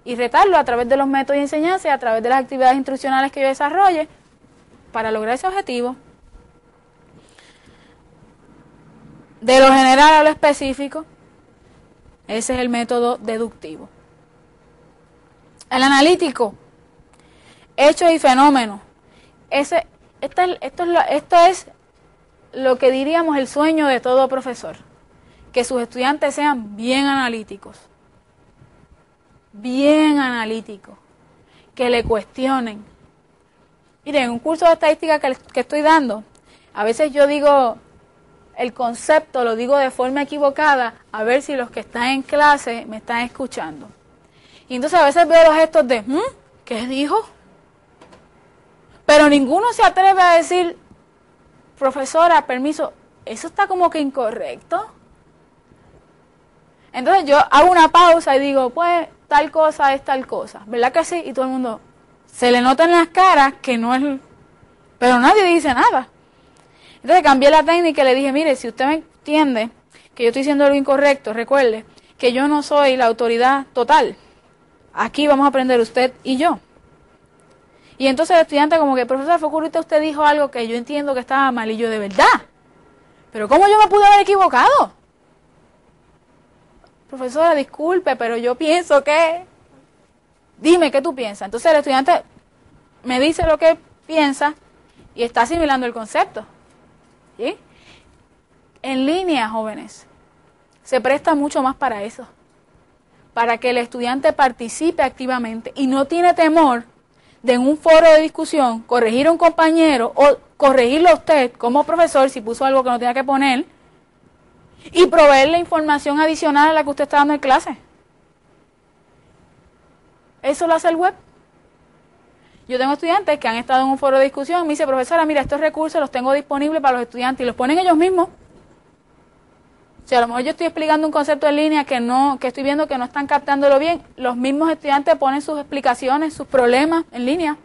y retarlo a través de los métodos de enseñanza y a través de las actividades instruccionales que yo desarrolle para lograr ese objetivo. De lo general a lo específico, ese es el método deductivo. El analítico, hechos y fenómenos. Esto es lo que diríamos el sueño de todo profesor, que sus estudiantes sean bien analíticos, que le cuestionen, Miren, en un curso de estadística que estoy dando, a veces yo digo el concepto, lo digo de forma equivocada, a ver si los que están en clase me están escuchando. Y entonces a veces veo los gestos de, ¿qué dijo? Pero ninguno se atreve a decir, profesora, permiso, eso está como que incorrecto. Entonces yo hago una pausa y digo, pues, tal cosa es tal cosa, ¿verdad que sí? Y todo el mundo, se le nota en las caras que no es, pero nadie dice nada. Entonces cambié la técnica y le dije, mire, si usted me entiende que yo estoy diciendo algo incorrecto, recuerde que yo no soy la autoridad total. Aquí vamos a aprender usted y yo. Y entonces el estudiante como que, profesor Foucault, usted dijo algo que yo entiendo que estaba mal, y yo, de verdad. Pero ¿cómo yo me pude haber equivocado? Profesora, disculpe, pero yo pienso que... Dime, ¿qué tú piensas? Entonces el estudiante me dice lo que piensa y está asimilando el concepto. ¿Sí? En línea, jóvenes, se presta mucho más para eso. Para que el estudiante participe activamente y no tiene temor de en un foro de discusión corregir a un compañero o corregirlo a usted como profesor si puso algo que no tenía que poner y proveerle información adicional a la que usted está dando en clase. Eso lo hace el web. Yo tengo estudiantes que han estado en un foro de discusión y me dice, profesora, mira, estos recursos los tengo disponibles para los estudiantes y los ponen ellos mismos. Si a lo mejor yo estoy explicando un concepto en línea que estoy viendo que no están captándolo bien, los mismos estudiantes ponen sus explicaciones, sus problemas en línea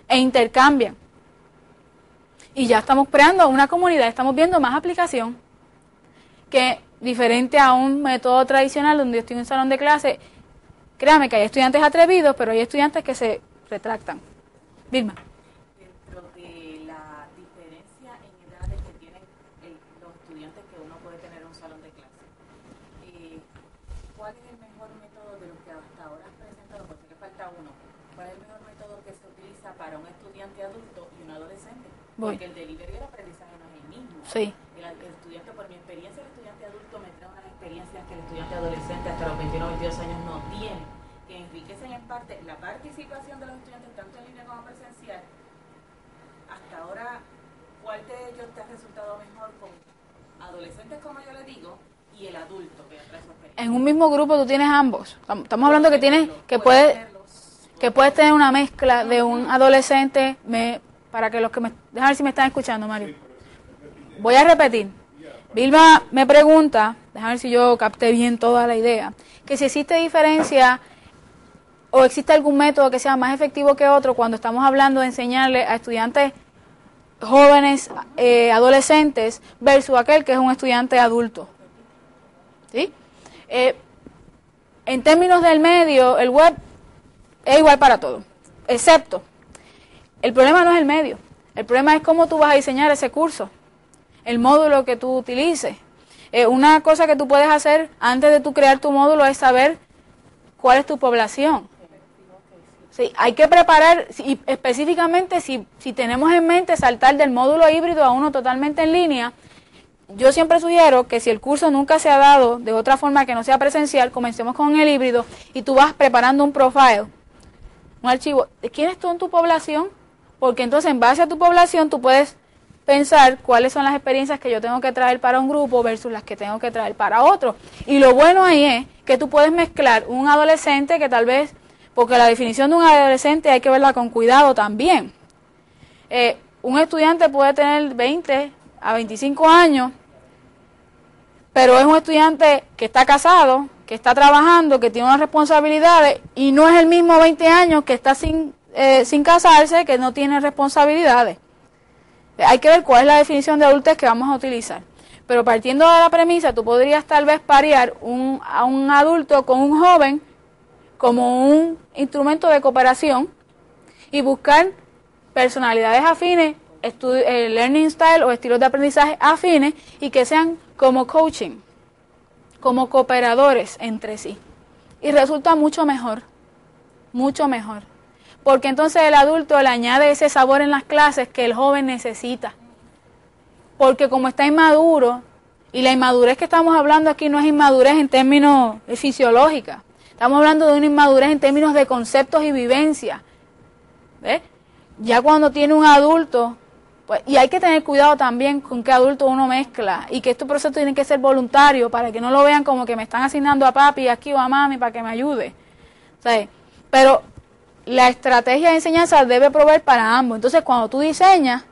e intercambian. Y ya estamos creando una comunidad, estamos viendo más aplicación que diferente a un método tradicional donde yo estoy en un salón de clase. Créame que hay estudiantes atrevidos, pero hay estudiantes que se retractan. Vilma. Dentro de la diferencia en edades que tienen los estudiantes que uno puede tener en un salón de clase, ¿cuál es el mejor método de los que hasta ahora has presentado? Porque le falta uno. ¿Cuál es el mejor método que se utiliza para un estudiante adulto y un adolescente? Porque el delivery y el aprendizaje no es el mismo. Sí. El estudiante, por mi experiencia, el estudiante adulto me trae unas experiencias que el estudiante adolescente hasta los 21 o 22 años no tiene, que enriquecen en parte la participación de los estudiantes tanto en línea como presencial. Hasta ahora, ¿cuál de ellos te ha resultado mejor con adolescentes, como yo le digo, y el adulto que trae su experiencia? En un mismo grupo tú tienes ambos. Estamos hablando que tienes que puedes tener una mezcla de un adolescente, para que los que déjame ver si me están escuchando, Mario. Voy a repetir. Vilma me pregunta, déjame ver si yo capté bien toda la idea, que si existe diferencia o existe algún método que sea más efectivo que otro cuando estamos hablando de enseñarle a estudiantes jóvenes, adolescentes, versus aquel que es un estudiante adulto. ¿Sí? En términos del medio, el web es igual para todos, excepto, el problema no es el medio, el problema es cómo tú vas a diseñar ese curso, el módulo que tú utilices. Una cosa que tú puedes hacer antes de tú crear tu módulo es saber cuál es tu población. Sí, hay que preparar, y específicamente si tenemos en mente saltar del módulo híbrido a uno totalmente en línea, yo siempre sugiero que si el curso nunca se ha dado de otra forma que no sea presencial, comencemos con el híbrido y tú vas preparando un profile, un archivo. ¿Quién es tú en tu población? Porque entonces en base a tu población tú puedes pensar cuáles son las experiencias que yo tengo que traer para un grupo versus las que tengo que traer para otro. Y lo bueno ahí es que tú puedes mezclar un adolescente que tal vez, porque la definición de un adolescente hay que verla con cuidado también. Un estudiante puede tener 20 a 25 años, pero es un estudiante que está casado, que está trabajando, que tiene unas responsabilidades, y no es el mismo 20 años que está sin casarse, que no tiene responsabilidades. Hay que ver cuál es la definición de adultez que vamos a utilizar. Pero partiendo de la premisa, tú podrías tal vez parear a un adulto con un joven como un instrumento de cooperación y buscar personalidades afines, learning style o estilos de aprendizaje afines y que sean como coaching, como cooperadores entre sí. Y resulta mucho mejor, porque entonces el adulto le añade ese sabor en las clases que el joven necesita. Porque como está inmaduro, y la inmadurez que estamos hablando aquí no es inmadurez en términos fisiológicos, estamos hablando de una inmadurez en términos de conceptos y vivencia. ¿Ves? Ya cuando tiene un adulto, pues, y hay que tener cuidado también con qué adulto uno mezcla, y que este proceso tiene que ser voluntario para que no lo vean como que me están asignando a papi aquí o a mami para que me ayude. ¿Sabes? Pero la estrategia de enseñanza debe proveer para ambos. Entonces, cuando tú diseñas,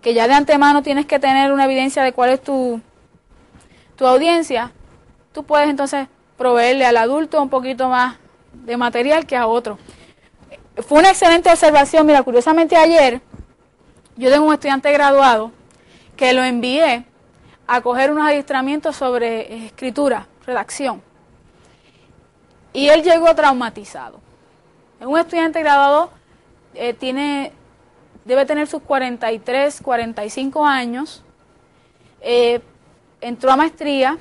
que ya de antemano tienes que tener una evidencia de cuál es tu audiencia, tú puedes entonces proveerle al adulto un poquito más de material que a otro. Fue una excelente observación. Mira, curiosamente ayer yo tengo un estudiante graduado que lo envié a coger unos adiestramientos sobre escritura, redacción. Y él llegó traumatizado. Es un estudiante graduado, debe tener sus 43, 45 años. Entró a maestría.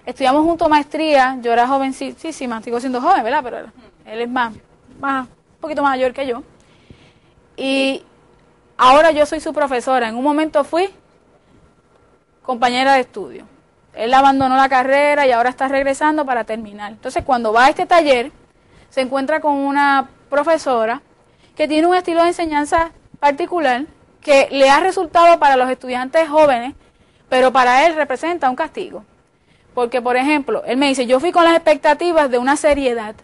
Estudiamos juntos maestría. Yo era jovencísima, sigo siendo joven, ¿verdad? Pero él es un poquito más mayor que yo. Y ahora yo soy su profesora. En un momento fui compañera de estudio. Él abandonó la carrera y ahora está regresando para terminar. Entonces, cuando va a este taller, se encuentra con una profesora que tiene un estilo de enseñanza particular que le ha resultado para los estudiantes jóvenes, pero para él representa un castigo. Porque, por ejemplo, él me dice, yo fui con las expectativas de una seriedad,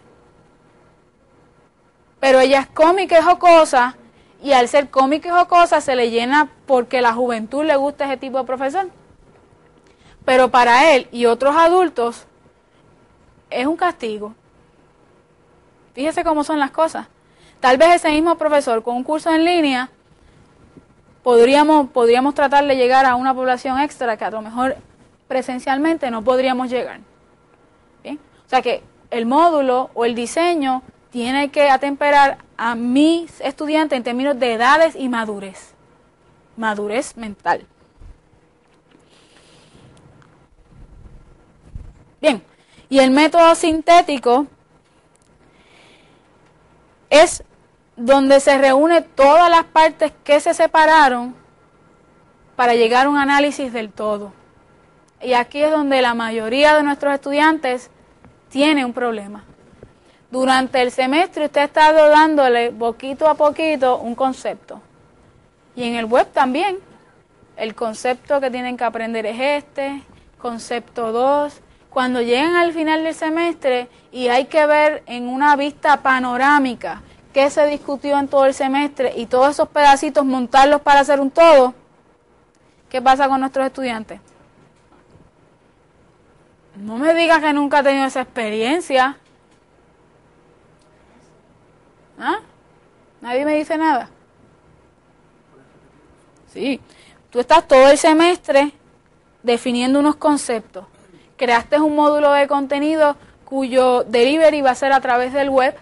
pero ella es cómica y jocosa, y al ser cómica y jocosa se le llena porque la juventud le gusta ese tipo de profesor. Pero para él y otros adultos es un castigo. Fíjese cómo son las cosas. Tal vez ese mismo profesor con un curso en línea podríamos tratar de llegar a una población extra que a lo mejor presencialmente no podríamos llegar. ¿Bien? O sea que el módulo o el diseño tiene que atemperar a mis estudiantes en términos de edades y madurez. Madurez mental. Bien, y el método sintético es donde se reúne todas las partes que se separaron para llegar a un análisis del todo. Y aquí es donde la mayoría de nuestros estudiantes tiene un problema. Durante el semestre usted está dándole poquito a poquito un concepto. Y en el web también. El concepto que tienen que aprender es este, concepto 2. Cuando llegan al final del semestre y hay que ver en una vista panorámica qué se discutió en todo el semestre y todos esos pedacitos montarlos para hacer un todo, ¿qué pasa con nuestros estudiantes? No me digas que nunca ha tenido esa experiencia. ¿Ah? ¿Nadie me dice nada? Sí, tú estás todo el semestre definiendo unos conceptos. Creaste un módulo de contenido cuyo delivery va a ser a través del web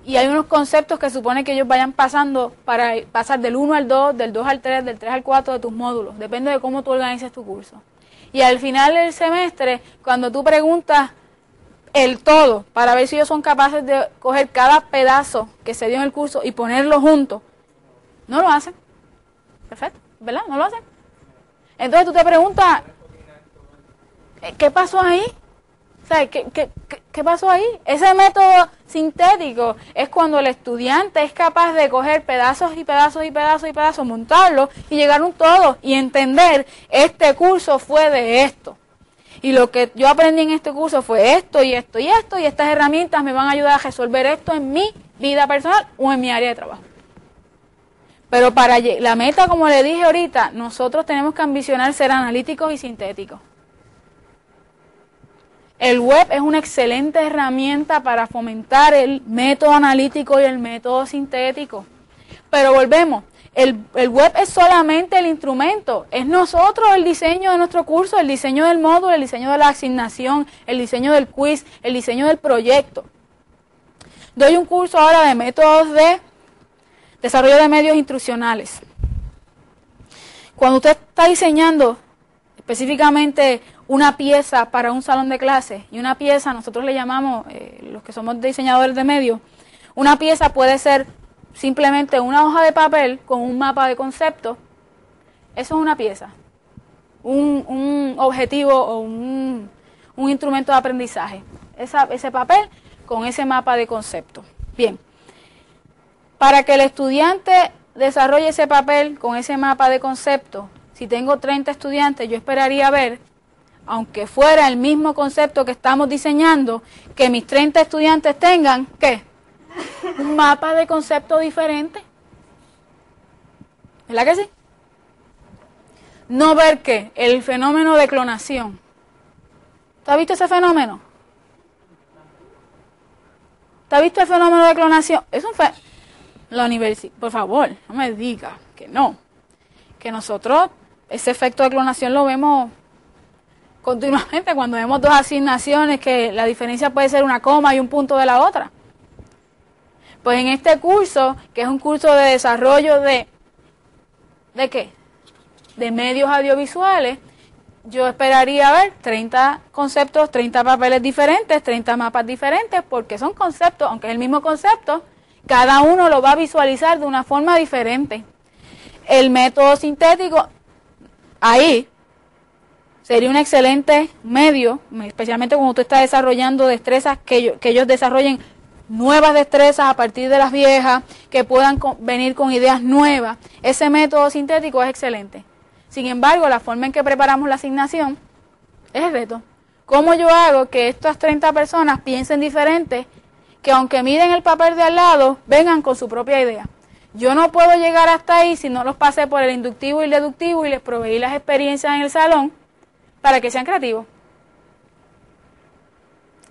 y hay unos conceptos que supone que ellos vayan pasando para pasar del 1 al 2, del 2 al 3, del 3 al 4 de tus módulos. Depende de cómo tú organices tu curso. Y al final del semestre, cuando tú preguntas el todo para ver si ellos son capaces de coger cada pedazo que se dio en el curso y ponerlo junto, no lo hacen. Perfecto, ¿verdad? No lo hacen. Entonces tú te preguntas, ¿qué pasó ahí? O sea, ¿qué pasó ahí? Ese método sintético es cuando el estudiante es capaz de coger pedazos y pedazos y pedazos y pedazos, montarlos y llegar a un todo y entender, este curso fue de esto. Y lo que yo aprendí en este curso fue esto y esto y esto, y estas herramientas me van a ayudar a resolver esto en mi vida personal o en mi área de trabajo. Pero para la meta, como le dije ahorita, nosotros tenemos que ambicionar ser analíticos y sintéticos. El web es una excelente herramienta para fomentar el método analítico y el método sintético. Pero volvemos, el web es solamente el instrumento, es nosotros el diseño de nuestro curso, el diseño del módulo, el diseño de la asignación, el diseño del quiz, el diseño del proyecto. Doy un curso ahora de métodos de desarrollo de medios instruccionales. Cuando usted está diseñando específicamente una pieza para un salón de clases, y una pieza, nosotros le llamamos, los que somos diseñadores de medios, una pieza puede ser simplemente una hoja de papel con un mapa de concepto. Eso es una pieza, un objetivo o un instrumento de aprendizaje. Ese papel con ese mapa de concepto. Bien, Para que el estudiante desarrolle ese papel con ese mapa de concepto, si tengo 30 estudiantes, yo esperaría ver, aunque fuera el mismo concepto que estamos diseñando, que mis 30 estudiantes tengan, ¿qué? Un mapa de concepto diferente. ¿Verdad que sí? No ver que el fenómeno de clonación. ¿Tú has visto ese fenómeno? ¿Tú has visto el fenómeno de clonación? Es un fenómeno. La universidad, por favor, no me diga que no. Que nosotros ese efecto de clonación lo vemos continuamente cuando vemos dos asignaciones que la diferencia puede ser una coma y un punto de la otra. Pues en este curso, que es un curso de desarrollo ¿de qué? De medios audiovisuales, yo esperaría ver 30 conceptos, 30 papeles diferentes, 30 mapas diferentes, porque son conceptos, aunque es el mismo concepto, cada uno lo va a visualizar de una forma diferente. El método sintético, ahí, sería un excelente medio, especialmente cuando tú estás desarrollando destrezas, que ellos desarrollen nuevas destrezas a partir de las viejas, que puedan venir con ideas nuevas. Ese método sintético es excelente. Sin embargo, la forma en que preparamos la asignación es el reto. ¿Cómo yo hago que estas 30 personas piensen diferente, que aunque miren el papel de al lado, vengan con su propia idea? Yo no puedo llegar hasta ahí si no los pasé por el inductivo y el deductivo y les proveí las experiencias en el salón para que sean creativos.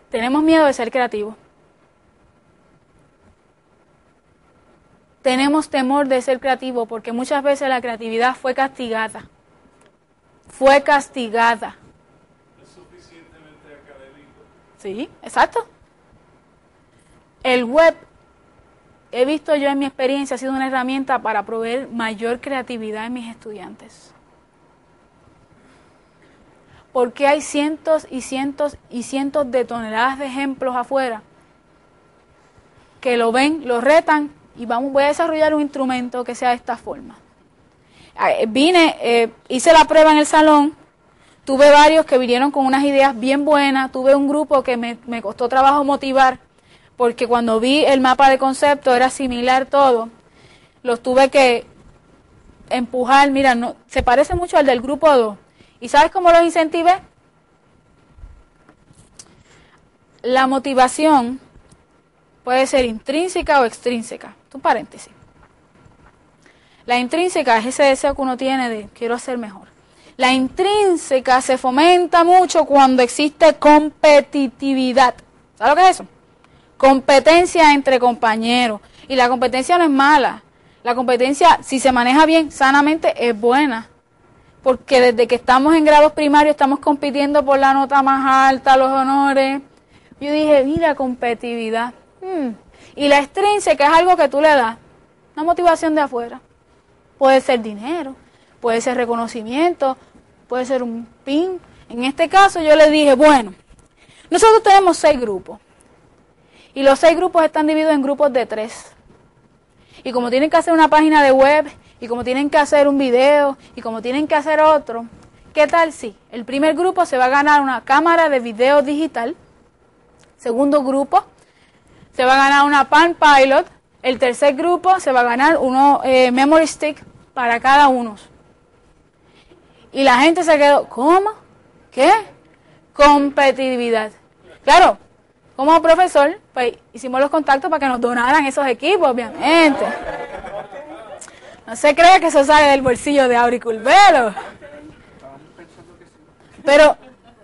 Tenemos miedo de ser creativos. Tenemos temor de ser creativos porque muchas veces la creatividad fue castigada. Fue castigada. ¿Es suficientemente académico? Sí, exacto. El web, he visto yo en mi experiencia, ha sido una herramienta para proveer mayor creatividad en mis estudiantes. Porque hay cientos y cientos y cientos de toneladas de ejemplos afuera que lo ven, lo retan y voy a desarrollar un instrumento que sea de esta forma. Hice la prueba en el salón, tuve varios que vinieron con unas ideas bien buenas, tuve un grupo que me costó trabajo motivar, porque cuando vi el mapa de concepto era similar todo, los tuve que empujar, mira, no, se parece mucho al del grupo 2. ¿Y sabes cómo los incentivé? La motivación puede ser intrínseca o extrínseca. Un paréntesis. La intrínseca es ese deseo que uno tiene de quiero hacer mejor. La intrínseca se fomenta mucho cuando existe competitividad. ¿Sabes lo que es eso? Competencia entre compañeros. Y la competencia no es mala. La competencia, si se maneja bien, sanamente, es buena. Porque desde que estamos en grados primarios estamos compitiendo por la nota más alta, los honores. Yo dije, mira, competitividad. Y la extrínseca es algo que tú le das, una motivación de afuera. Puede ser dinero, puede ser reconocimiento, puede ser un pin. En este caso yo le dije, bueno, nosotros tenemos 6 grupos. Y los 6 grupos están divididos en grupos de 3. Y como tienen que hacer una página de web, y como tienen que hacer un video, y como tienen que hacer otro, ¿qué tal si el primer grupo se va a ganar una cámara de video digital? Segundo grupo se va a ganar una Palm Pilot. El tercer grupo se va a ganar uno memory stick para cada uno. Y la gente se quedó, ¿cómo? ¿Qué? Competitividad. Claro, como profesor, pues hicimos los contactos para que nos donaran esos equipos, obviamente. No se cree que eso sale del bolsillo de Auri Curbelo. Pero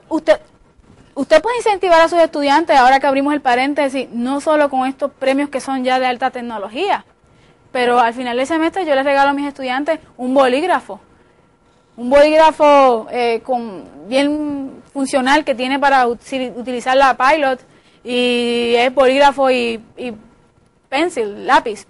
usted puede incentivar a sus estudiantes, ahora que abrimos el paréntesis, no solo con estos premios que son ya de alta tecnología, pero al final del semestre yo les regalo a mis estudiantes un bolígrafo. Un bolígrafo bien funcional que tiene para utilizar la Pilot, y es bolígrafo y lápiz.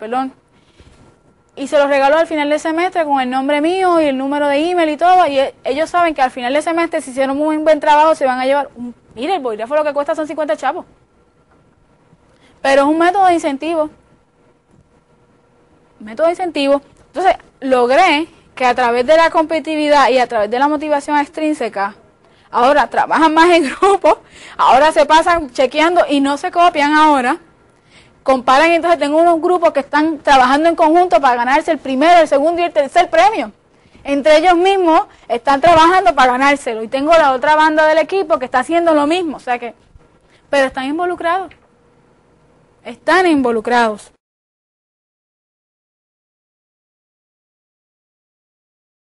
Y se los regalo al final del semestre con el nombre mío y el número de email y todo, y ellos saben que al final del semestre, si hicieron un buen trabajo, se van a llevar mire, el bolígrafo lo que cuesta son 50 chavos. Pero es un método de incentivo. Entonces, logré que a través de la competitividad y a través de la motivación extrínseca, ahora trabajan más en grupo, ahora se pasan chequeando y no se copian ahora, comparan y entonces tengo unos grupos que están trabajando en conjunto para ganarse el primero, el segundo y el tercer premio. Entre ellos mismos están trabajando para ganárselo. Y tengo la otra banda del equipo que está haciendo lo mismo. O sea que, pero están involucrados. Están involucrados.